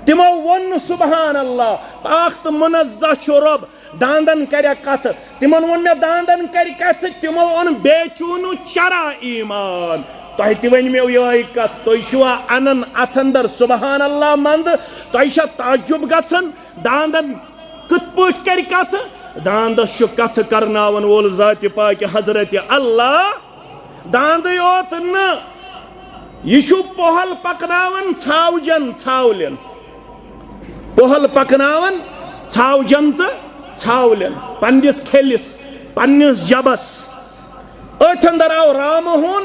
तिमो वन सुबहान अल्लाह पाक तो मुनज़्ज़ह छु रब दांदन कर कथ। तिमन वोन मे दांदन कर कथ तिमो ओन बेचूनु चरा ईमान। तह तह वन मे ये कथ तुआ अनन अथ अंदर सुबहान अल्लाह मंद तुह ताज्जुब गन दांदन कत पट कर कथ। दांदस कथ करनावन वोल ज़ात पाक हजरत अल्लाह दांद योत न यह पोहल पकनावन छावजन छावलन, पोहल पकनावन छावजन तो छावलन पन्निस खेलिस पन्निस जबस। अथ अंदर आव राम हुन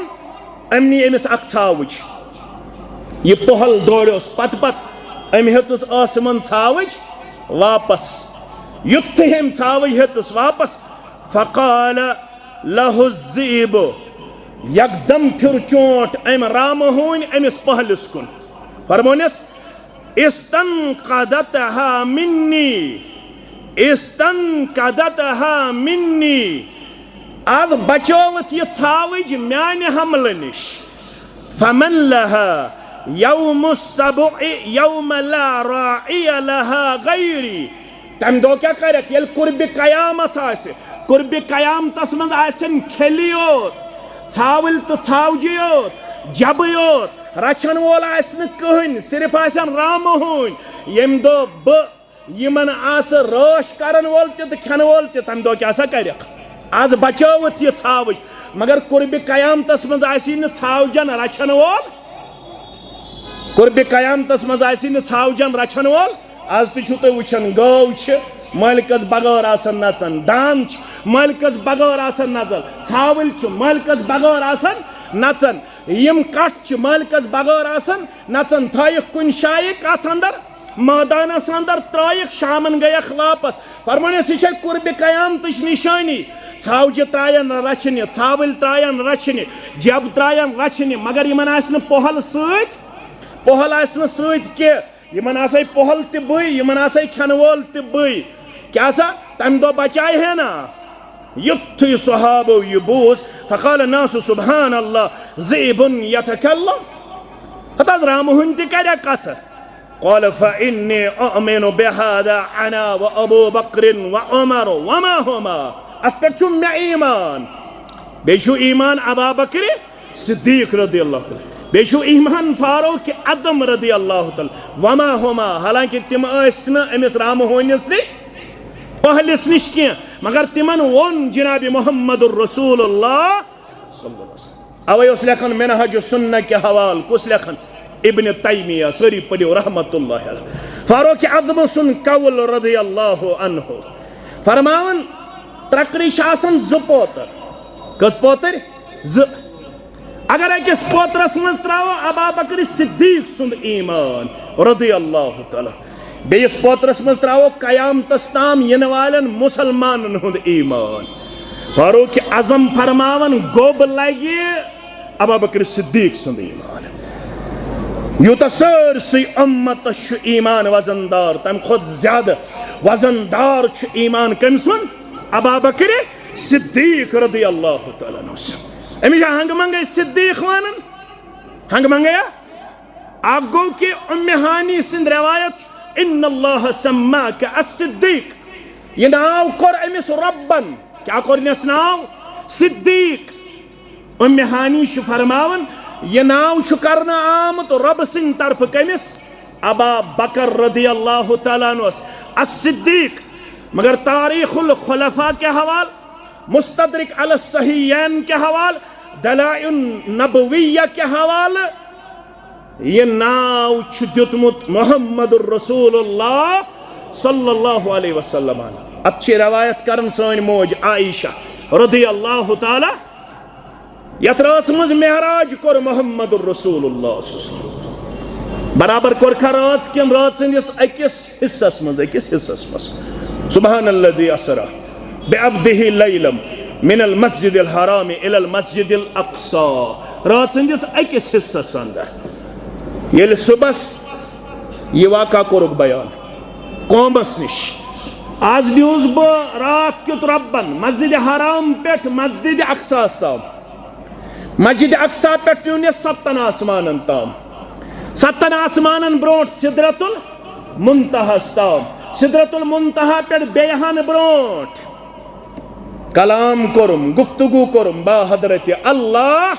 अमनी अमिस अख छावज यह पोहल दौड़ोस पत पत अम हेतुस आसमन छावज वापस युथ हम छावज हेतुस वापस। फ़क़ाल लहु ज़ीब यकदम फिर चोट अम राम हुन अमिस पहलिस कुन फरमोनिस इस्तनक़दतहा मिन्नी, इस्तनक़दतहा मिन्नी। आज बचोवत यह छावज म्यान हमल निश। फमन लहा यौमुस सबअ यौम ला राइय लहा गैरी। तम दो क्या कर ये कुर्ब कयामत आसे, कुर्ब कयामतस मज आसन खेलियोत छावल तो छावजी योत जब योत रचन वोल आसन कहन सिर्फ आसन राम हुन। यम दो ब यमन आस रोश करन वोल ते खन वोल ते तम दो क्या कर आज बचोवत यह छावज, मगर कुर्ब कयामतस मज आसी न छावजन रचन वोल, कुर्ब कयामतस मज आसी न छावजन रचन वोल। आज तुम वुचन गौ मालिकस बगैर आसन नचन, दान मालिकस बगैर आसन नचन, छावल मालिकस बगैर आसन नचन, यम कट मालिकस बगैर आसन नचन। थक कुन शाये कत अंदर मैदानस अंदर त्रयक शामन गयक वापस। फरमानिस यह कुर्ब कयामत निशानी। छावज त्रायन रचने, छावल त्रायन रचने, जब त्रायन रचने, मगर यमन आसन पोहल सत, पोहल आसन सत के यमन आसे पोहल ते बई, यमन आसे खन वोल ते बई। क्या सा तम दो बचाए है ना युथ सहाबो यह बूझ। फ़क़ाल नासु सुबहान अल्लाह ज़ीबुन यतकल्लम। हताज राम हुन ते कर कथ। क़ाल फ़इन्नी उअमिनु बिहादा अना व अबू बकर व उमर व मा हुमा। अत पे छु मे ईमान, बेशु ईमान अबा बकर सिद्दीक रदी अल्लाह तआला, बेशु ईमान फारूक आजम रदी अल्लाह तआला व मा हुमा। हालांकि तिम अमिस राम होनिस निश पहलिस निश क्या, मगर तिमन वोन जनाब मोहम्मद रसूलुल्लाह सल्लल्लाहु अलैहि वसल्लम। अवै उस लेखन मिनहज सुन्नह के हवाल कुस लेखन इब्न तैमिया सरी पढ़ियो रहमतुल्लाह अलैह। फारूक आजम सुन कौल रदी अल्लाह अन्हु फरमावन त्रकरी आसन ज पोतर, कस पोतर ज। अगर अकिस पोतरस मज त्रावो अबा बकर सिद्दीक सुंद ईमान रदी अल्लाह तआला, बेस पोतरस मज त्रावो कयामतस ताम यन वालन मुसलमानन हुंद ईमान। फारूक आजम फरमावन गोब लगे अबा बकर सिद्दीक सुंद ईमान। यूत सरसई उम्मत ईमान वजनदार, तम खुद ज्यादा वजनदार ईमान कम सुन अबा बकर सिद्दीक रदी अल्लाह तआला अन्हु। अमिश हंग मंगे सिद्दीक वानन हंग मंगया आगो के उम्मे हानी सिंध रवायत इन्नल्लाह सम्माका as-सिद्दीक। ये नाव कर अमिस रब्बन, क्या करनस नाव सिद्दीक। उम्मे हानी छु फरमावन ये नाव छु करना आमत रब सिंह तरफ कमिस अबा बकर रदी अल्लाह तआला अन्हु as-सिद्दीक। मगर तारीखुल खुलफा के हवाल मुस्तदरिक अल सहीहैन के हवाल, दलाइल नबविय्या के हवाल ये नाव दितमुत मोहम्मदुर रसूलुल्लाह सल्लल्लाहु अलैहि वसल्लम। अच्छी रवायत करन सोन मोज आयशा रदियल्लाहु ताला यथ रात मज मेहराज कोर मोहम्मदुर रसूलुल्लाह बराबर कोर रात कम रात संदिस अकिस हिस्सस मज सुबहानल्लज़ी असरा बिअब्दिही लैलम मिनल मस्जिदिल हराम इलल मस्जिदिल अक्सा। रात संदिस अकिस हिस्सस अंदर ये सुबस ये वाका कोरुक बयान कौमस निश आज दिवस ब रात क्युत रब्बन मस्जिद हराम पेट मस्जिद अक्सा ताम, मस्जिद अक्सा पे प्यून सत्तन आसमान ताम, सत्तन आसमान ब्रोट सिदरतुल मुंतहा ताम, सिदरतुल मुंतहा पे बेहन ब्रोट कलाम कोरुम गुफ्तगू कोरुम बा हजरत अल्लाह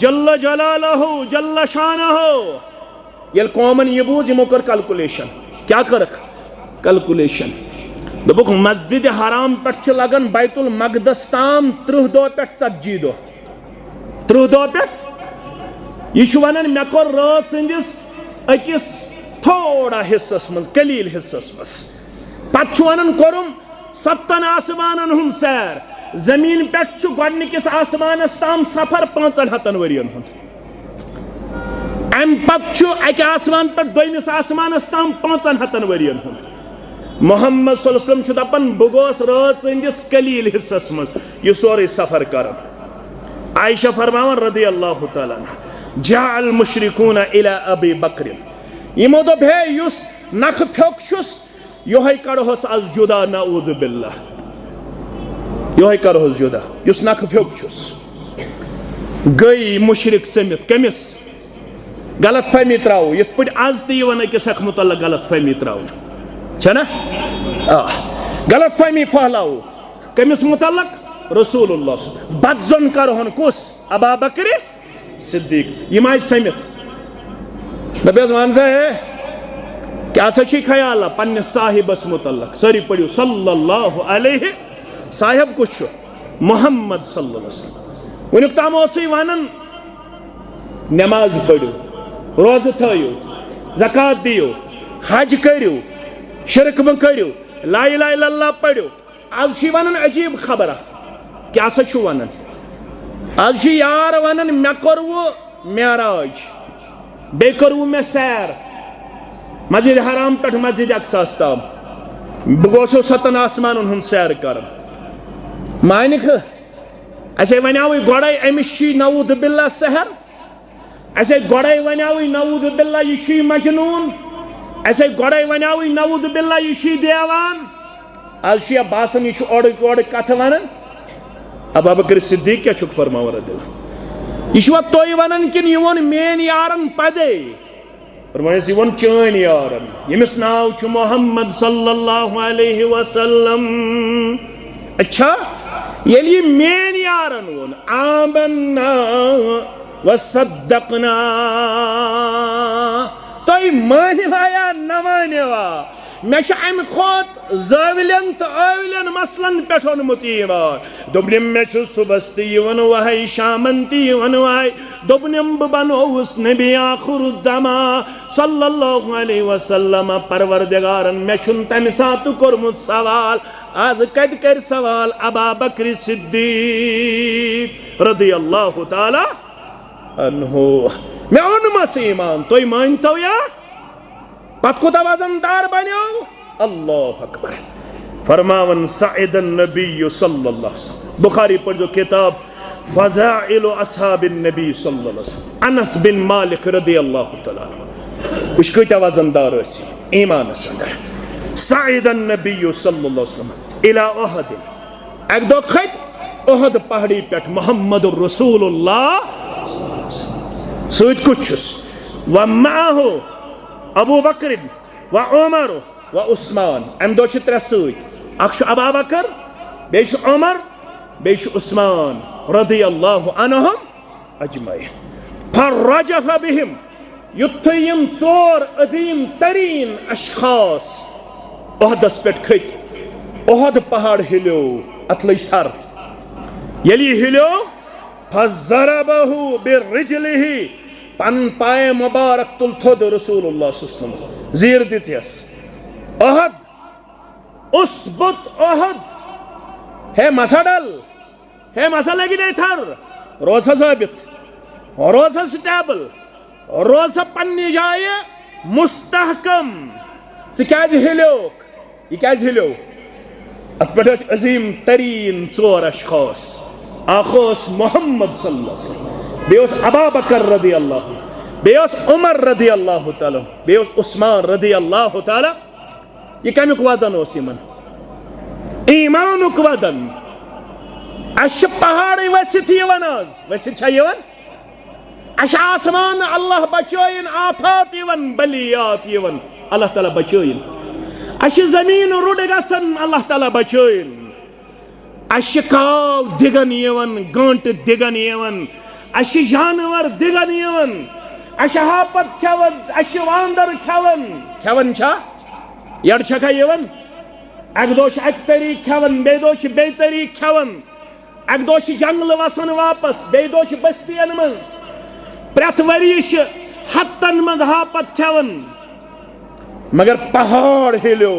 जल्ल जलालहु जल्ल शानहु। ये कौमन ये बूझ यमो कर कैलकुलेशन, क्या कर कैलकुलेशन दोपुक मस्जिद हराम पे लगन बैतुल मकदस ताम 30 दो पे 40 दो 30 दो पे यह वन मे कोर रात संदिस अकिस थोड़ा हिस्सस मज कलील हिस्सस मज पत वन कोरुम 7 आसमान हुंद सैर, जमीन पे गोडनिकिस आसमानस ताम सफर 500 वरियन हुंद, अम पत अक आसमान पे दोयमिस आसमानस ताम 500 वरियन हुंद। मोहम्मद सल्लल्लाहु अलैहि वसल्लम दपन बह गोस रात संदिस कलील हिस्सस मज यह सोरे सफर करन। आयशा फरमावन रदियल्लाहु ताला जाअल मुशरिकून इला अबी बकर यमो दोप हे युस नख फ्योक छुस योहे कड़होस आज जुदा नऊज़ु बिल्लाह, योहे कड़होस जुदा युस नख फ्योक छुस गई मुशरिक समित कमिस गलत फहमी त्राव ये पे आज तवन अकिस हक मुतल्लक गलत फहमी त्राव छना गलत फहमी फहलाव कमिस मुतल्लक रसूलुल्लाह बदजन करहन कुस अबा बकर सिद्दीक यम आय समित दपस वन सा है क्या सची ख्याल पन्ने साहिबस मुतल्लक सारी पढ़ो सल्लल्लाहु अलैहि साहिब कुछ मोहम्मद सल्लल्लाहु अलैहि वसल्लम वनुक ताम वनन नमाज पढ़ो रोज थयो ज़कात दियो हज करो शिरक म करो ला इलाहा इल्लल्लाह पढ़ो। आज वनन अजीब खबर क्या वन आज यार वन मे कर्वु मेराज बे कर्वु मे सैर मस्जिद हराम पे मस्जिद अक्सा ताम बह गोसो 7 आसमान हुंद सैर कर मानिक असे वनाव गोड़े अमिस नऊज़ु बिल्लाह सहर, असे गोड़े वनाव नऊज़ु बिल्लाह यह मजनून, असे गोड़े वनाव नऊज़ु बिल्लाह यह देवान। आज बासन यह ओड़ कथ वन अबू बकर सिद्दीक क्या फरमावर यह तुम वन कि यह मेन यारन पदे फरमायस यह चन यारन यमिस नाव मोहम्मद सल्लल्लाहु अलैहि वसल्लम। अच्छा ये मेन यारन वोन आमन्ना वसद्दक़ना तुम मानिवा या न मानिवा मे अम खोत ज़ाविलन तो आविलन मसलन पे ओनमुत दोपनिम मे सुबस तवन वह शामन तवन वह दोपनिम बह बनोस नबी आखिरुद्दमा सल्लल्लाहु अलैहि वसल्लम परवरदिगारन मे तमि सात कोरमुत सवाल आज कद कर सवाल अबा बकर सिद्दीक रदियल्लाहु ताला अन्हु मे ओनमस ईमान तुम मानतो या पत कुता वजनदार बनो अल्लाह अकबर। फरमावन सईदन नबी सल्लल्लाहु अलैहि वसल्लम बुखारी पर जो किताब फज़ाइल अस्हाबिन नबी सल्लल्लाहु अलैहि वसल्लम अनस बिन मालिक रदियल्लाहु तआला उस कता वजनदार ईमान अंदर सईदन नबी सल्लल्लाहु अलैहि वसल्लम इला उहद एक दो खत उहद पहाड़ी पे मोहम्मदुर रसूलुल्लाह सईद कुछ व माहु अबू बकर व उमर व उस्मान अम दो त्रे सत अबा बकर बे उमर बे उस्मान रदियल्लाहु अन्हुम अजमईन फरजफ बिहिम युत्थु यम 4 अजीम तरीन अशखास उहदस पे खत उहद पहाड़ हिलो अत लज थर यली हिलो फज़रबहु बिरिजलिही पन पाए मुबारक तुल थोद रसूलुल्लाह सल्लल्लाहु अलैहि वसल्लम जीर दितियस अहद उसबुत अहद है मसडल है मसला की नहीं थर रोज़ा साबित रोज़ा स्टेबल रोज़ा पन्नी जाए मुस्तहकम सिकाज हिलोक ये क्या हिलो अत पे अजीम तरीन चोर अशखास आखोस मोहम्मद सल्लल्लाहु अलैहि वसल्लम बेओस अबू बकर रदी अल्लाह बेओस उमर रदी अल्लाह ताला बेओस उस्मान रदी अल्लाह ताला ये कमिक वदन ओस यमन ईमानुक वदन अश पहाड़ वसित यवन आज वसित छ यवन अश आसमान अल्लाह बचोइन आफात यवन बलियात यवन अल्लाह ताला बचोइन अश जमीन रुड गसन अल्लाह ताला बचोइन अश काव दिगन यवन गांट दिगन यवन अश जानवर दिगन यवन अश हापत खवन अश वांदर खवन खवन छा यड़ छका यवन अक दोश अक तरीक खवन बे दोश बे तरीक खवन अक दोश जंगल वसन वापस बे दोश बस्तियन मंज प्रत वरिश हत्तन मंज हापत खवन मगर पहाड़ हिलो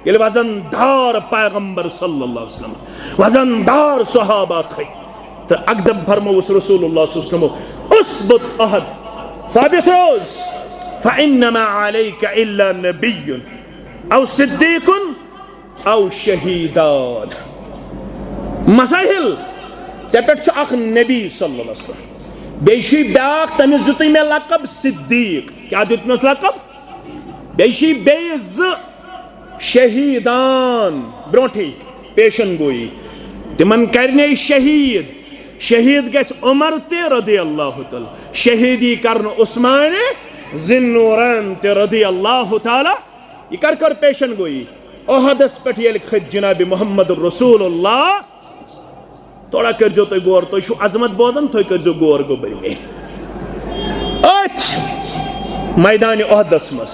ये वजनदार पैगंबर सल्लल्लाहु अलैहि वसल्लम वजनदार सहाबा खत तो अकदम फरमोस रसूलुल्लाह सल्लल्लाहु अलैहि वसल्लम उसबुत अहद साबित रोज फइन्नमा अलैका इल्ला नबिय्युन औ सिद्दीकुन औ शहीदान मसाहिल से पे अख नबी सल्लल्लाहु अलैहि वसल्लम बेशी ब्याख तमिस दित मे लकब सिद्दीक क्या दितमस लकब बेशी बेज शहीदान ब्रोठी पेशन गोई तिमन करने शहीद शहीद गस उमर ते रदी अल्लाह ताला शहीदी करन उस्मान जिन्नूरन ते रदी अल्लाह ताला ये कर पेशन गोई ओहदस पे ये खत जनाब मोहम्मद रसूलुल्लाह थोड़ा कर जो तो गौर तो अजमत बोदन तो कर जो गौर गोबर में मैदान ओहदस मस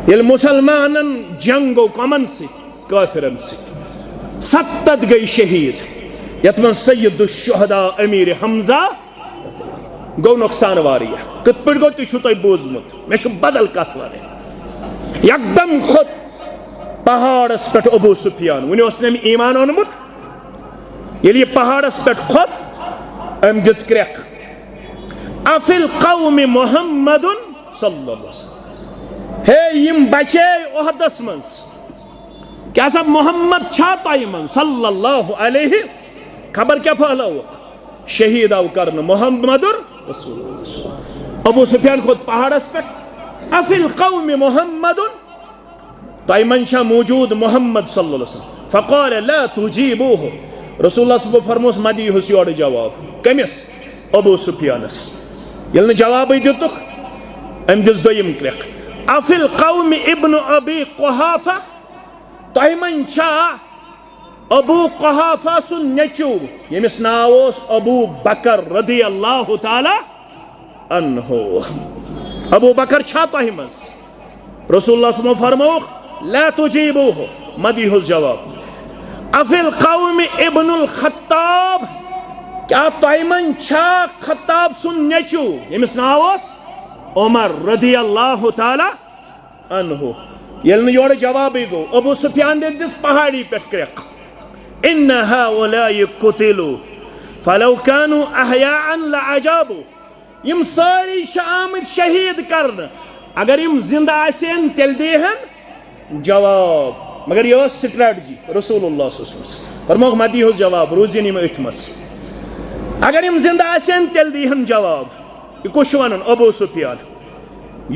ये मुसलमानन जंगो कमन काफिरन 70 गई शहीद यत मन सैयद शुहदा अमीर हमजा गो नुकसान वारिया कत पे गो तुम बोजमुत मे बदल कत वन एकदम खुद पहाड़स पे अबू सुफियान वन ईमान ओनमुत ये पहाड़स पे खुद अम दिस क्रैक अफिल कौम मुहम्मदुन सल्लल्लाहु अलैहि वसल्लम हे यम बचे ओहदस मज क्या सब मोहम्मद छा तयमन सल्लल्लाहु अलैहि खबर क्या फहलो शहीद आव करन मोहम्मदुर रसूलुल्लाह अबू सुफियान खुद पहाड़स पे अफिल कौम मुहम्मदुन तयमन छा मौजूद मोहम्मद सल्लल्लाहु अलैहि वसल्लम फक़ाल ला तुजीबूहु रसूलुल्लाह सुबह फरमोस मदी हुस योर जवाब कमिस अबू सुफियानस यल्न जवाब दितुक अम दिस दोयम क्रैक अफिल कौम इब्न अबी कुहाफा तयमन छा अबू कुहाफा सुन नेचू यमिस नाव अबू बकर रदी अल्लाह ताला अन्हु अबू बकर छा तयमस रसूलुल्लाह सुबह फरमोख ला तुजीबूहु मदी हुस जवाब अफिल कौम इब्नुल खत्ताब क्या तयमन छा खत्ताब सुन नेचू यमिस नाव उमर रदी अल्लाह ताला अन्हु यल्न योर जवाब गो अबू सुफियान दे दिस पहाड़ी पे क्रैक इन हाउलाई कुतिलु फलौ कानु अहयाअन लअजाबु यम सारी शामिद शहीद करन अगर यम जिंदा आसेन तेल देहन जवाब मगर ये स्ट्रेटजी रसूलुल्लाह सल्लल्लाहु अलैहि वसल्लम फरमोख मदी हो जवाब रोजिनी में इथमस अगर यम जिंदा आसेन तेल देहन जवाब कुछ वन अबू सुफियान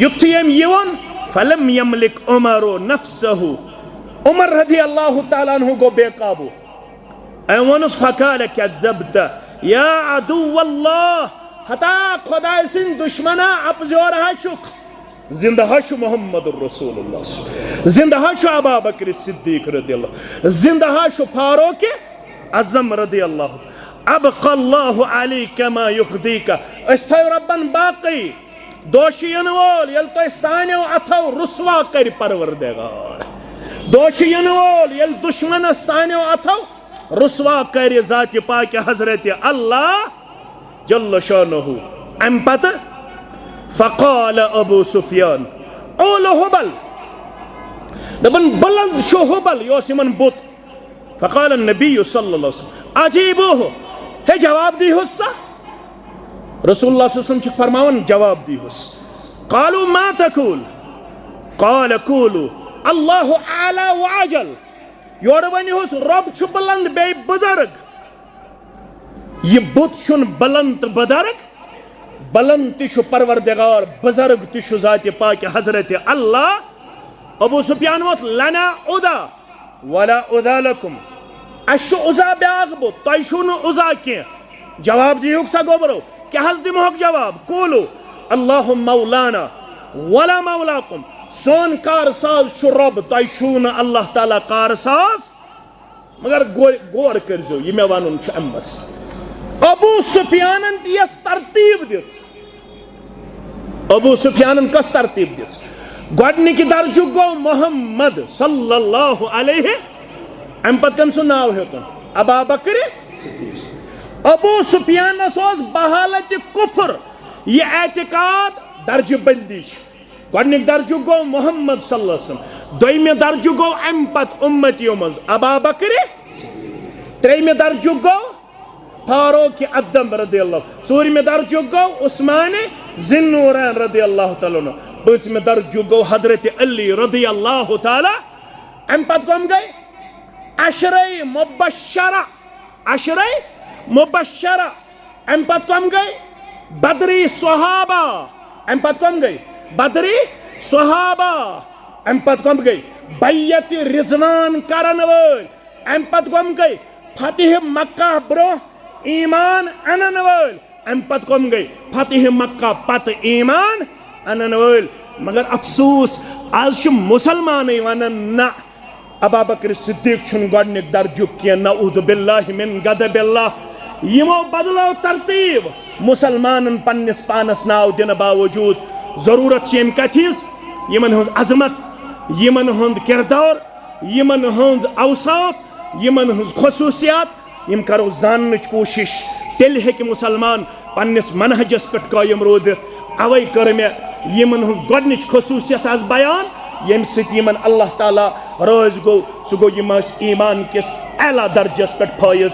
युक्त यम यवन फलम यमलिक उमर नफ्सहु उमर रदी अल्लाह ताला अन्हु गो बेकाबू अवनस फकाल कज़ब्त या अदु अल्लाह हता खुदा सिन दुश्मना अपजोर हशुक जिंदा हशु मोहम्मद रसूलुल्लाह जिंदा हशु अबू बकर सिद्दीक रदी अल्लाह जिंदा हशु फारूक आज़म रदी अल्लाह अबक़ल्लाहु अलैका मा युखदीका अस्थय रब्बन बाकी दोषियन वोल यल तो सान्यो अथो रुस्वा कर परवरदिगार दोषियन वोल यल दुश्मन सान्यो अथो रुसवा कर ज़ात पाक हजरत अल्लाह जल्ल शानुहु। अम पत फ़क़ाल अबू सुफियान ओल हुबल दपन बुलंद शो हुबल योस यमन बुत। फ़क़ाल नबी सल्लल्लाहु अलैहि वसल्लम अजीबुहु हे जवाब दी हुस्सा। रसूलुल्लाह सल्लल्लाहु अलैहि वसल्लम फरमावन जवाब दी हुस। क़ालू मा तक़ूल क़ाल क़ूलू अल्लाहु आला व अजल। योर वन हुस रब छु बुलंद बे बुजुर्ग। ये बुत छुन बुलंद बुजुर्ग बुलंद तिशु परवरदिगार बुजुर्ग तिशु ज़ात पाक हजरत अल्लाह। अबू सुफियान वोत लना उदा वला उदा लकुम अशु उजा ब्याग बुत तयशु न उजा के। जवाब दियुक सा गोबरो क्या हस दिमोक जवाब कोलो अल्लाहु मौलाना वला मौलाकुम सोन कार साज छु रब तयशु न अल्लाह ताला कार साज मगर गोर करजो ये मे वनुन छु अम्मस। अबू सुफियानन दियस तरतीब दिस। अबू सुफियानन कस तरतीब दिस गोडनिक दर्जु गो मोहम्मद सल्लल्लाहु अलैहि अम पत कम सु नाव हेतन अबा बकर। अबू सुफियान सोस बहालत कुफर ये एतिकाद दर्ज बंदी। गोडनिक दर्जु गो मोहम्मद सल्लल्लाहु अलैहि वसल्लम। दोइमे दर्जु गो अम पत उम्मतियों मज अबा बकर। त्रेइमे दर्जु गो फारूक अदम रदियल्लाहु। चूरिमे दर्जु गो उस्मान जिन्नूरैन रदियल्लाहु तआला अन्हु। पांचमे दर्जु गो हजरत अली रदियल्लाहु तआला। अम पत कम गए अशरे मुबश्शरा अशरे मुबश्शरा। अम पत कम गए बदरी सहाबा। अम पत कम गए बदरी सहाबा। अम पत कम गए बैयत रिजवान करन वल। अम पत कम गए फतेह मक्का ब्रो ईमान अनन वल। अम पत कम गए फतेह मक्का पत ईमान अनन वल। मगर अफसोस आज मुसलमान वन ना अबा बकर सिद्दीक छुन गोडनिक दर्जु के नऊद बिल्लाहि मिन गदबिल्लाह। यमो बदलो तरतीब मुसलमान पन्निस पानस नाव दिन बावजूद जरूरत यम कथिस यमन हंज अजमत यमन हंद किरदार यमन हंद अवसाफ यमन हंज खसूसियात यम करो जानने कोशिश तेल हेक मुसलमान पन्निस मनहजस पे कायम रोदित। अवै कर मे यमन हंज गोडनिच खसूसियत आज बयान यम सत अल्लाह ताला राज गो सह गो ईमान किस आला दर्जस पे फायज।